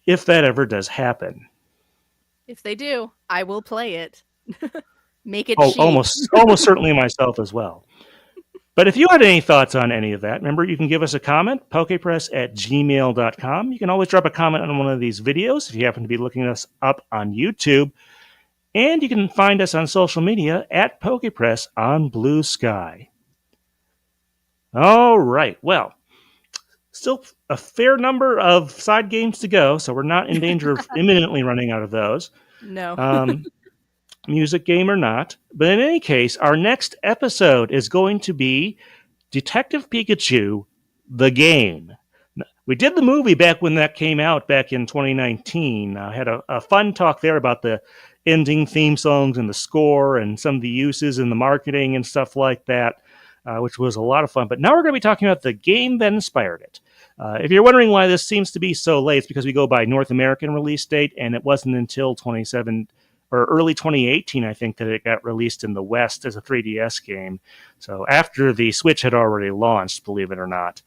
if that ever does happen. If they do, I will play it. Make it Oh, cheap. almost certainly myself as well. But if you had any thoughts on any of that, remember you can give us a comment, pokepress@gmail.com. You can always drop a comment on one of these videos if you happen to be looking us up on YouTube. And you can find us on social media at Pokepress on Blue Sky. All right, well, still a fair number of side games to go, so we're not in danger of imminently running out of those. No. Music game or not. But in any case, our next episode is going to be Detective Pikachu, the game. We did the movie back when that came out back in 2019. I had a fun talk there about the ending theme songs and the score and some of the uses in the marketing and stuff like that, which was a lot of fun. But now we're going to be talking about the game that inspired it. If you're wondering why this seems to be so late, it's because we go by North American release date, and it wasn't until 27 or early 2018, I think, that it got released in the West as a 3DS game. So after the Switch had already launched, believe it or not.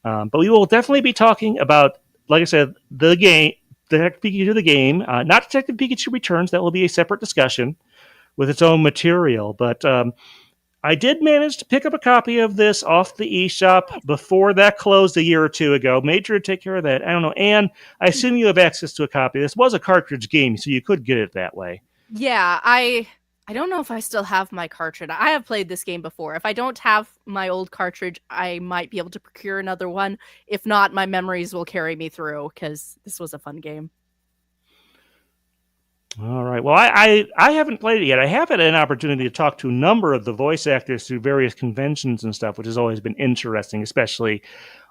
But we will definitely be talking about, like I said, the game, Detective Pikachu the game, not Detective Pikachu Returns. That will be a separate discussion with its own material. But I did manage to pick up a copy of this off the eShop before that closed a year or two ago. Made sure to take care of that. I don't know, Anne, I assume you have access to a copy. This was a cartridge game, so you could get it that way. Yeah, I don't know if I still have my cartridge. I have played this game before. If I don't have my old cartridge, I might be able to procure another one. If not, my memories will carry me through because this was a fun game. All right. Well, I haven't played it yet. I have had an opportunity to talk to a number of the voice actors through various conventions and stuff, which has always been interesting, especially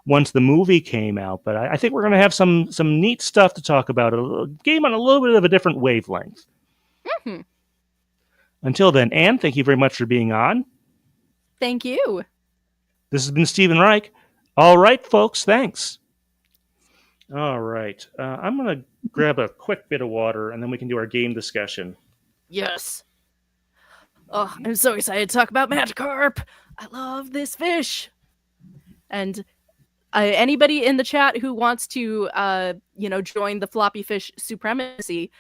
once the movie came out. But I think we're going to have some neat stuff to talk about. A game on a little bit of a different wavelength. Mm-hmm. Until then, Anne, thank you very much for being on. Thank you. This has been Stephen Reich. All right, folks, thanks. All right. I'm going to grab a quick bit of water, and then we can do our game discussion. Yes. Oh, I'm so excited to talk about Magikarp. I love this fish. And anybody in the chat who wants to, join the floppy fish supremacy,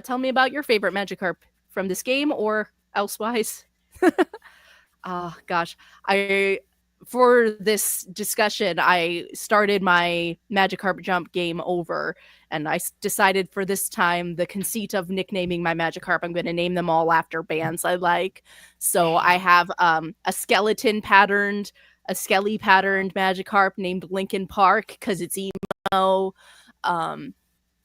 tell me about your favorite Magikarp from this game or elsewise. Oh, gosh. For this discussion, I started my Magikarp Jump game over, and I decided for this time, the conceit of nicknaming my Magikarp, I'm going to name them all after bands I like. So I have a Skelly patterned Magikarp named Linkin Park because it's emo. I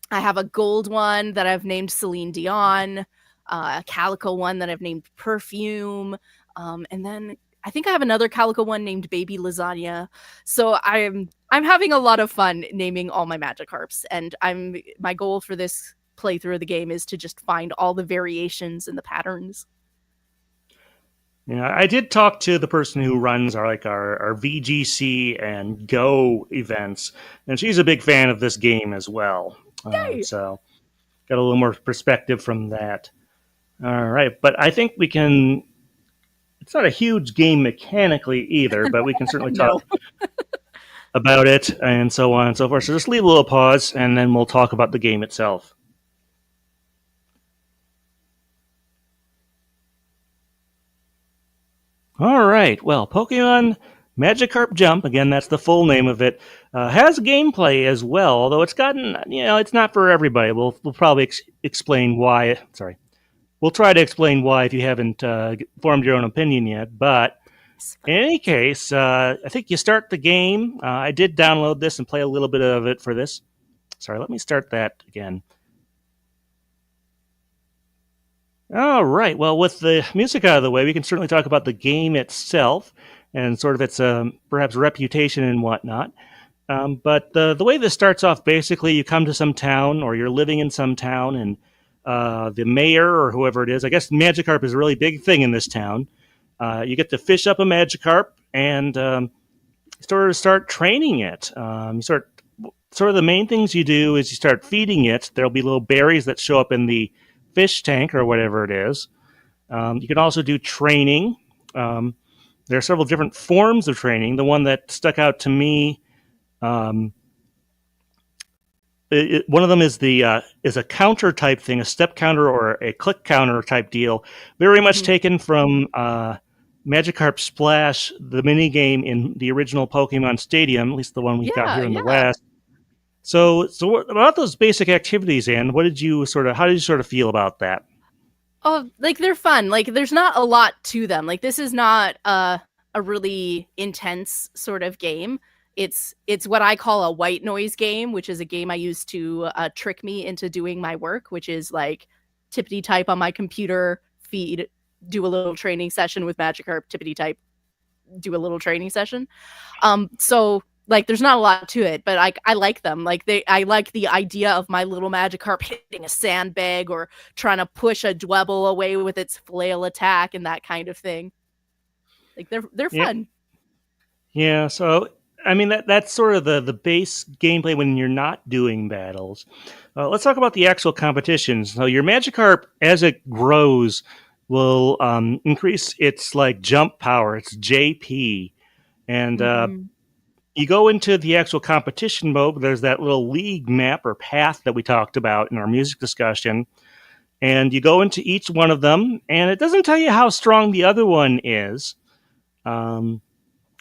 have a gold one that I've named Celine Dion, a calico one that I've named Perfume, and then I think I have another calico one named Baby Lasagna. So I'm having a lot of fun naming all my Magikarps, and my goal for this playthrough of the game is to just find all the variations and the patterns. Yeah, I did talk to the person who runs our VGC and Go events, and she's a big fan of this game as well. So got a little more perspective from that. All right, but I think we can. It's not a huge game mechanically either, but we can certainly talk about it and so on and so forth. So just leave a little pause, and then we'll talk about the game itself. All right. Well, Pokemon Magikarp Jump, again, that's the full name of it, has gameplay as well, although it's gotten, it's not for everybody. We'll probably explain why. Sorry. We'll try to explain why if you haven't formed your own opinion yet. But in any case, I think you start the game. I did download this and play a little bit of it for this. Sorry, let me start that again. All right. Well, with the music out of the way, we can certainly talk about the game itself and sort of its perhaps reputation and whatnot. But the way this starts off, basically, you come to some town or you're living in some town, and the mayor or whoever it is, I guess Magikarp is a really big thing in this town, You get to fish up a Magikarp and sort of start training it. You sort of the main things you do is you start feeding it. There'll be little berries that show up in the fish tank or whatever it is. You can also do training. Um, there are several different forms of training. The one that stuck out to me, um, one of them is a counter type thing, a step counter or a click counter type deal, very much Mhm. taken from Magikarp Splash, the mini game in the original Pokemon Stadium, at least the one we've got Yeah, here in the yeah. West. So what about those basic activities, Anne? How did you sort of feel about that? Oh, like they're fun. Like there's not a lot to them. Like this is not a really intense sort of game. It's what I call a white noise game, which is a game I use to trick me into doing my work, which is like tippity type on my computer, feed, do a little training session with Magikarp, tippity type, do a little training session. So like there's not a lot to it, but I like them. I like the idea of my little Magikarp hitting a sandbag or trying to push a Dwebble away with its flail attack and that kind of thing. Like they're Yeah, fun. yeah. So I mean that's sort of the base gameplay when you're not doing battles. Let's talk about the actual competitions. So your Magikarp, as it grows, will increase its like jump power. It's JP, and Mm-hmm. you go into the actual competition mode. There's that little league map or path that we talked about in our music discussion, and you go into each one of them, and it doesn't tell you how strong the other one is. Um,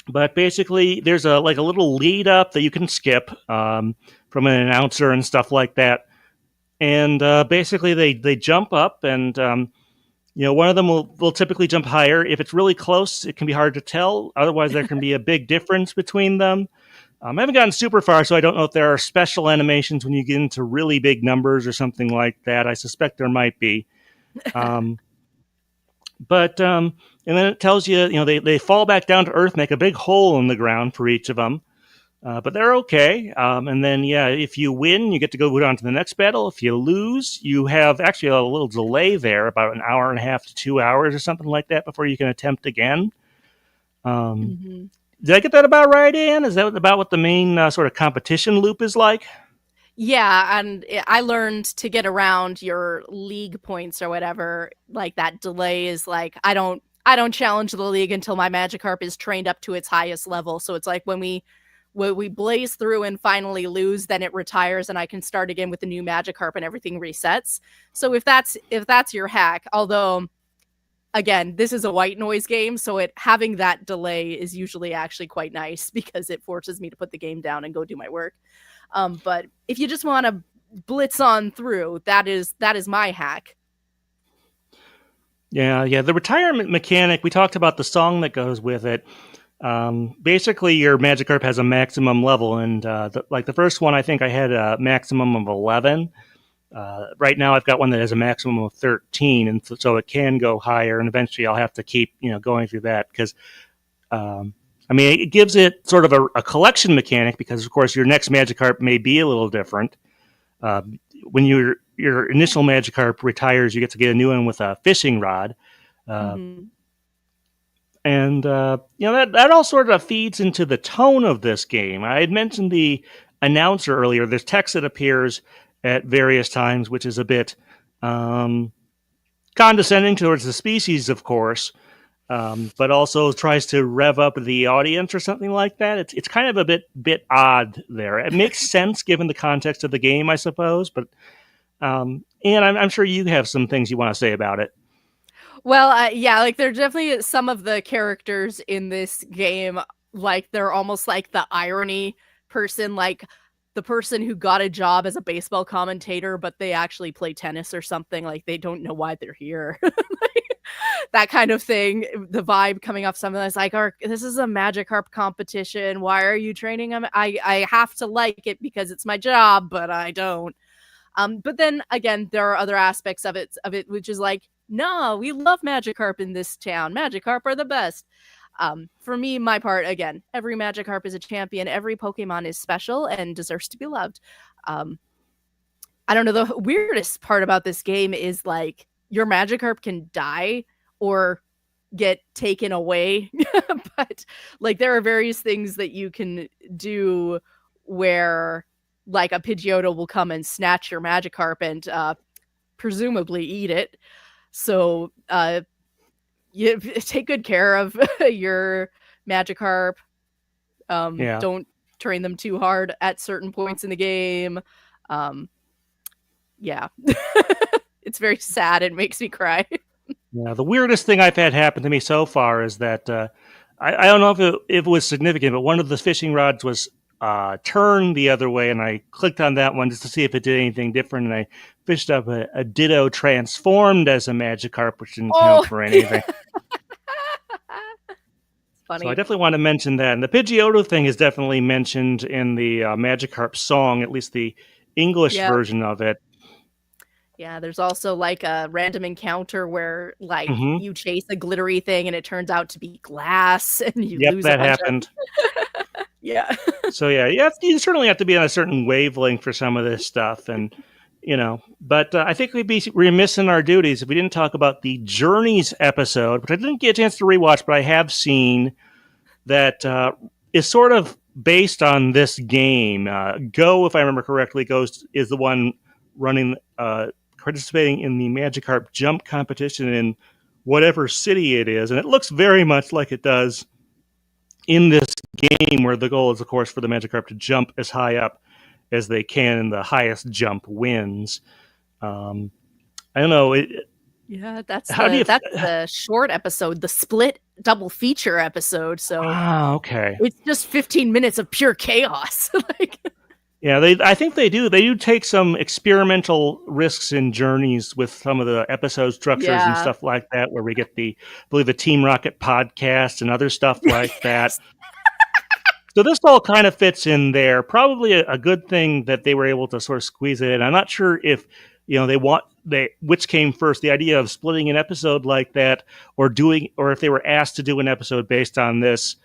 but basically, there's a little lead up that you can skip from an announcer and stuff like that. And basically, they jump up, and one of them will typically jump higher. If it's really close, it can be hard to tell. Otherwise, there can be a big difference between them. I haven't gotten super far, so I don't know if there are special animations when you get into really big numbers or something like that. I suspect there might be. Um, but and then it tells you, they fall back down to earth, make a big hole in the ground for each of them. But they're okay. And then, yeah, if you win, you get to go on to the next battle. If you lose, you have actually a little delay there, about an hour and a half to 2 hours or something like that, before you can attempt again. Um, Mm-hmm. did I get that about right, Ann? Is that about what the main sort of competition loop is like? Yeah, and I learned to get around your league points or whatever. Like that delay is like I don't challenge the league until my Magikarp is trained up to its highest level. So it's like when we blaze through and finally lose, then it retires and I can start again with the new Magikarp and everything resets. So if that's your hack, although again, this is a white noise game, so it having that delay is usually actually quite nice because it forces me to put the game down and go do my work. But if you just want to blitz on through, that is my hack. Yeah, yeah. The retirement mechanic, we talked about the song that goes with it. Basically, your Magikarp has a maximum level, and like the first one, I think I had a maximum of 11. Right now, I've got one that has a maximum of 13, and so it can go higher. And eventually, I'll have to keep going through that because I mean it gives it sort of a collection mechanic because, of course, your next Magikarp may be a little different. When your initial Magikarp retires, you get to get a new one with a fishing rod. Uh, Mm-hmm. and that all sort of feeds into the tone of this game. I had mentioned the announcer earlier. There's text that appears at various times, which is a bit um, condescending towards the species, of course, but also tries to rev up the audience or something like that. It's kind of a bit odd there. It makes sense given the context of the game, I suppose, but and I'm sure you have some things you want to say about it. Well, yeah, like there are definitely some of the characters in this game, like they're almost like the irony person, like the person who got a job as a baseball commentator, but they actually play tennis or something. Like they don't know why they're here. That kind of thing. The vibe coming off something that's like, this is a Magikarp competition. Why are you training them? I have to like it because it's my job, but I don't. But then again, there are other aspects of it, which is like, no, we love Magikarp in this town. Magikarp are the best. For me, my part, again, every Magikarp is a champion. Every Pokemon is special and deserves to be loved. Um, I don't know. The weirdest part about this game is like your Magikarp can die or get taken away. But like there are various things that you can do where like a Pidgeotto will come and snatch your Magikarp and presumably eat it. So you take good care of your Magikarp. Yeah. Don't train them too hard at certain points in the game. Um, yeah. It's very sad. It makes me cry. Yeah, the weirdest thing I've had happen to me so far is that I don't know if it was significant, but one of the fishing rods was turned the other way, and I clicked on that one just to see if it did anything different, and I fished up a Ditto transformed as a Magikarp, which didn't count Oh, for anything. it's So I funny. definitely want to mention that. And the Pidgeotto thing is definitely mentioned in the Magikarp song, at least the English Yeah. version of it. Yeah, there's also like a random encounter where like Hmm. you chase a glittery thing and it turns out to be glass and you Yep, lose a that bunch happened. of yeah. So yeah, you certainly have to be on a certain wavelength for some of this stuff, and But I think we'd be remiss in our duties if we didn't talk about the Journeys episode, which I didn't get a chance to rewatch, but I have seen that is sort of based on this game. Go, if I remember correctly, Ghost is the one running, participating in the Magikarp Jump competition in whatever city it is, and it looks very much like it does in this game, where the goal is, of course, for the Magikarp to jump as high up as they can, and the highest jump wins. Um, I don't know. Yeah, that's How do the you? that's the short episode, the split double feature episode. So Okay. it's just 15 minutes of pure chaos. Like Yeah, I think they do. They do take some experimental risks in Journeys with some of the episode structures and yeah. stuff like that, where we get I believe, the Team Rocket podcast and other stuff like that. Yes. So this all kind of fits in there. Probably a good thing that they were able to sort of squeeze it in. I'm not sure if they which came first, the idea of splitting an episode like that, or if they were asked to do an episode based on this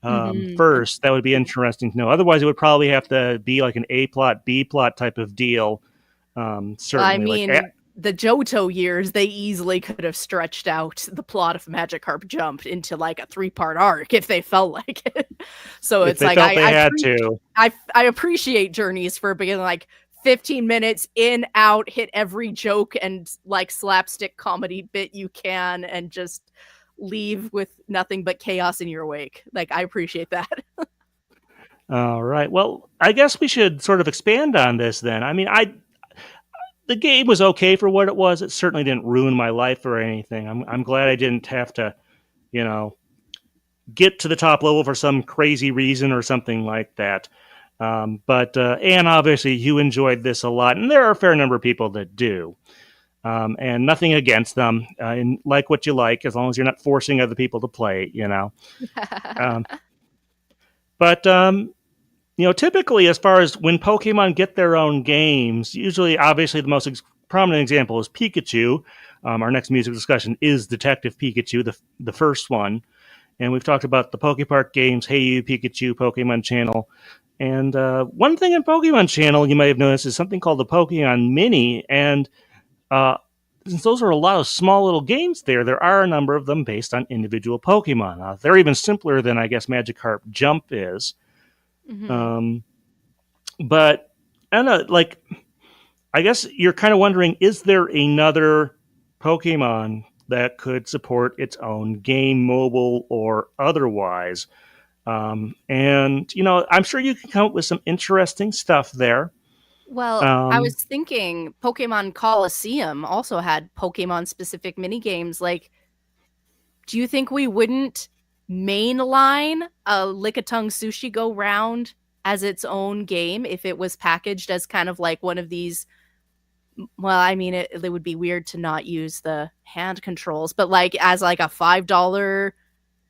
Mhm. first. That would be interesting to know. Otherwise, it would probably have to be like an A plot, B plot type of deal. I Certainly, mean, the Johto years, they easily could have stretched out the plot of Magikarp Jump into like a 3-part arc if they felt like it. So if it's they like felt they had to. I appreciate Journeys for being like 15 minutes in, out, hit every joke and like slapstick comedy bit you can, and just leave with nothing but chaos in your wake. Like, I appreciate that. All right. Well, I guess we should sort of expand on this then. I mean, the game was okay for what it was. It certainly didn't ruin my life or anything. I'm glad I didn't have to, you know, get to the top level for some crazy reason or something like that. But Anne, obviously, you enjoyed this a lot, and there are a fair number of people that do. And nothing against them. And like what you like, as long as you're not forcing other people to play. Um, but typically, as far as when Pokemon get their own games, usually, obviously, the most prominent example is Pikachu. Our next music discussion is Detective Pikachu, the first one. And we've talked about the Pokepark games, Hey You, Pikachu, Pokemon Channel. And one thing in Pokemon Channel you might have noticed is something called the Pokemon Mini. And since those are a lot of small little games there are a number of them based on individual Pokemon. They're even simpler than, I guess, Magikarp Jump is. Mhm. Um, but I don't know, like, I guess you're kind of wondering, is there another Pokemon that could support its own game, mobile or otherwise? And I'm sure you can come up with some interesting stuff there. Well, I was Um, thinking Pokemon Coliseum also had Pokemon specific mini games. Like, do you think we wouldn't mainline a Lickitung Sushi Go Round as its own game if it was packaged as kind of like one of these? Well, I mean, it would be weird to not use the hand controls, but like as like a $5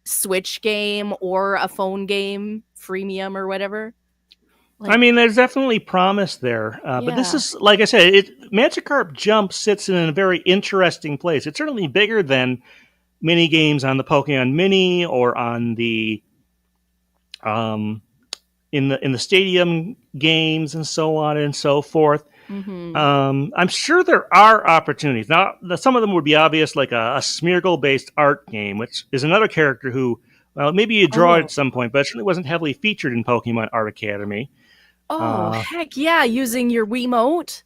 Switch game or a phone game, freemium or whatever. I Like, mean, there's definitely promise there, but this yeah. is, like I said, Magikarp Jump sits in a very interesting place. It's certainly bigger than mini games on the Pokemon Mini or on the um, in the stadium games and so on and so forth. Mm-hmm. I'm sure there are opportunities. Now, some of them would be obvious, like a Smeargle-based art game, which is another character who, well, maybe you draw it Oh. at some point, but it certainly wasn't heavily featured in Pokemon Art Academy, Oh, uh, heck yeah, using your Wiimote.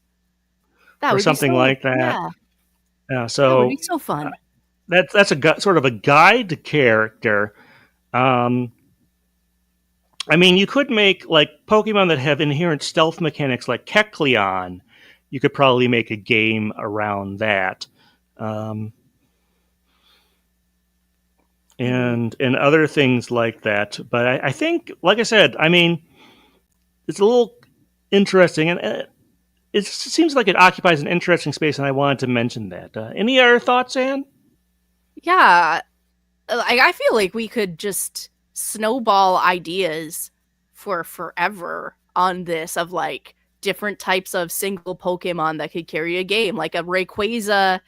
That or would be something so, like that. yeah, that would be So so fun. that's a sort of a guide character. Um, I mean, you could make like Pokemon that have inherent stealth mechanics, like Kecleon. You could probably make a game around that, um, Mhm. and other things like that. But I think, like I said, I mean, it's a little interesting, and it seems like it occupies an interesting space, and I wanted to mention that. Any other thoughts, Anne? Yeah, I feel like we could just snowball ideas for forever on this of like different types of single Pokemon that could carry a game, like a Rayquaza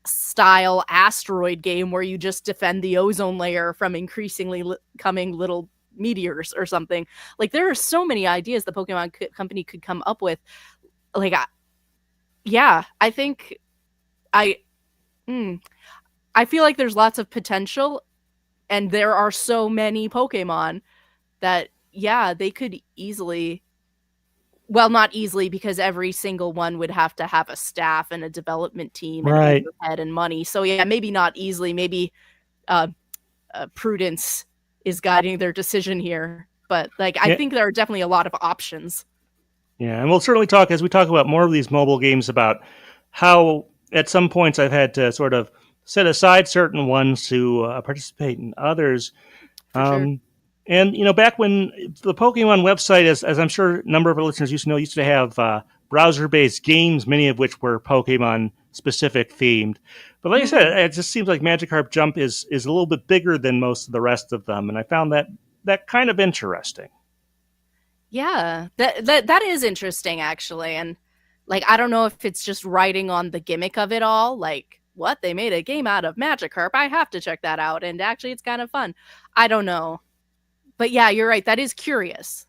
style asteroid game where you just defend the ozone layer from increasingly coming little meteors or something. Like there are so many ideas the Pokemon company could come up with. Like, yeah, I think I, mm, I feel like there's lots of potential, and there are so many Pokemon that yeah, they could easily. Well, not easily because every single one would have to have a staff and a development team and Right. overhead and money. So yeah, maybe not easily. Maybe uh, prudence is guiding their decision here. But like, I Yeah. think there are definitely a lot of options. Yeah, and we'll certainly talk as we talk about more of these mobile games about how at some points I've had to sort of set aside certain ones to participate in others. For sure. Um, and back when the Pokemon website, as I'm sure a number of our listeners used to know, used to have browser-based games, many of which were Pokemon specific themed. But like I Mhm. said, it just seems like Magikarp Jump is a little bit bigger than most of the rest of them, and I found that kind of interesting. Yeah, that is interesting actually, and like I don't know if it's just writing on the gimmick of it all. Like, what, they made a game out of Magikarp? I have to check that out, and actually, it's kind of fun. I don't know, but yeah, you're right. That is curious.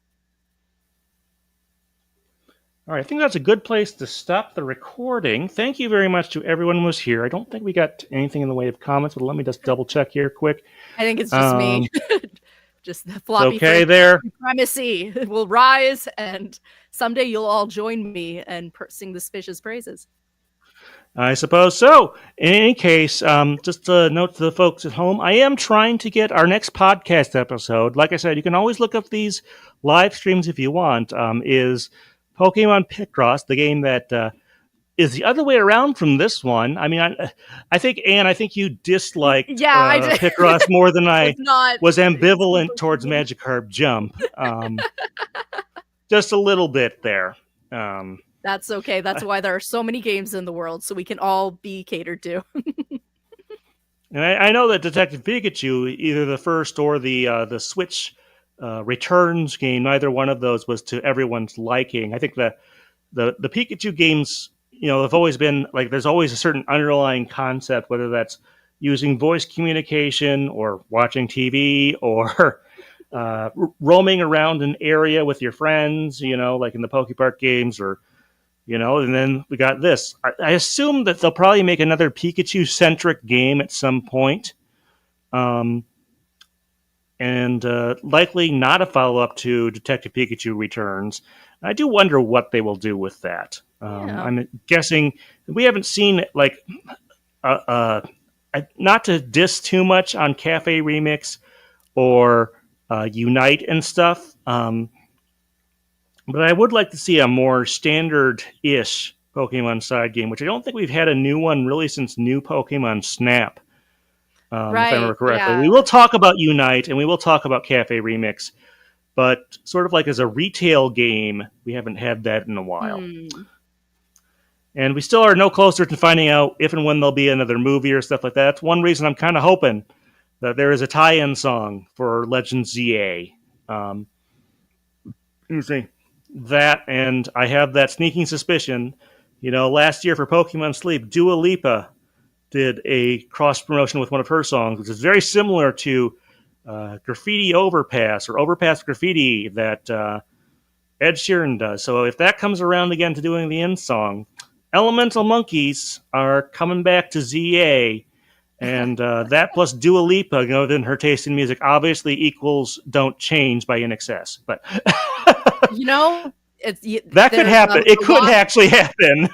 All right, I think that's a good place to stop the recording. Thank you very much to everyone who was here. I don't think we got anything in the way of comments, but let me just double check here quick. I think it's just me. Um, Just the it's floppy okay friend there. supremacy will rise, and someday you'll all join me and sing the fish's praises. I suppose so. In any case, just a note to the folks at home, I am trying to get our next podcast episode. Like I said, you can always look up these live streams if you want. Is Pokemon Picross, the game that is the other way around from this one. I mean, I think, Anne, I think you disliked Yeah, I did. Picross more than Was I not was ambivalent super towards keen. Magikarp Jump. Just a little bit there. Um, That's okay. That's why there are so many games in the world, so we can all be catered to. and I know that Detective Pikachu, either the first or the Switch Returns game, neither one of those was to everyone's liking. I think the Pikachu games, have always been like there's always a certain underlying concept, whether that's using voice communication or watching TV or roaming around an area with your friends, like in the Poke Park games, or and then we got this. I assume that they'll probably make another Pikachu centric game at some point. Um, and likely not a follow up to Detective Pikachu Returns. I do wonder what they will do with that. Yeah. I'm guessing we haven't seen like not to diss too much on Cafe Remix or Unite and stuff, but I would like to see a more standard-ish Pokemon side game, which I don't think we've had a new one really since New Pokemon Snap. If I remember Right. correctly. Yeah. We will talk about Unite and we will talk about Cafe Remix, but sort of like as a retail game, we haven't had that in a while. Hmm. And we still are no closer to finding out if and when there'll be another movie or stuff like that. That's one reason I'm kind of hoping that there is a tie-in song for Legend ZA. Excuse me. That, and I have that sneaking suspicion. Last year for Pokemon Sleep, Dua Lipa did a cross promotion with one of her songs, which is very similar to Graffiti Overpass or Overpass Graffiti that Ed Sheeran does. So if that comes around again to doing the end song, Elemental Monkeys are coming back to ZA. And that plus Dua Lipa, then her taste in music obviously equals Don't Change by INXS. But You know, it's that could there's happen. It a could lot. actually happen.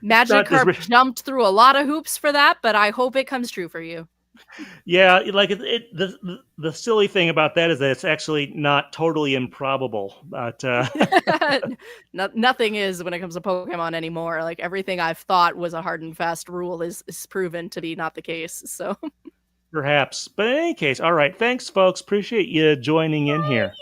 Not as Magikarp jumped through a lot of hoops for that, but I hope it comes true for you. Yeah, like the silly thing about that is that it's actually not totally improbable. But Nothing is when it comes to Pokemon anymore. Like everything I've thought was a hard and fast rule is proven to be not the case. So perhaps. But in any case, all right. Thanks, folks. Appreciate you joining in here.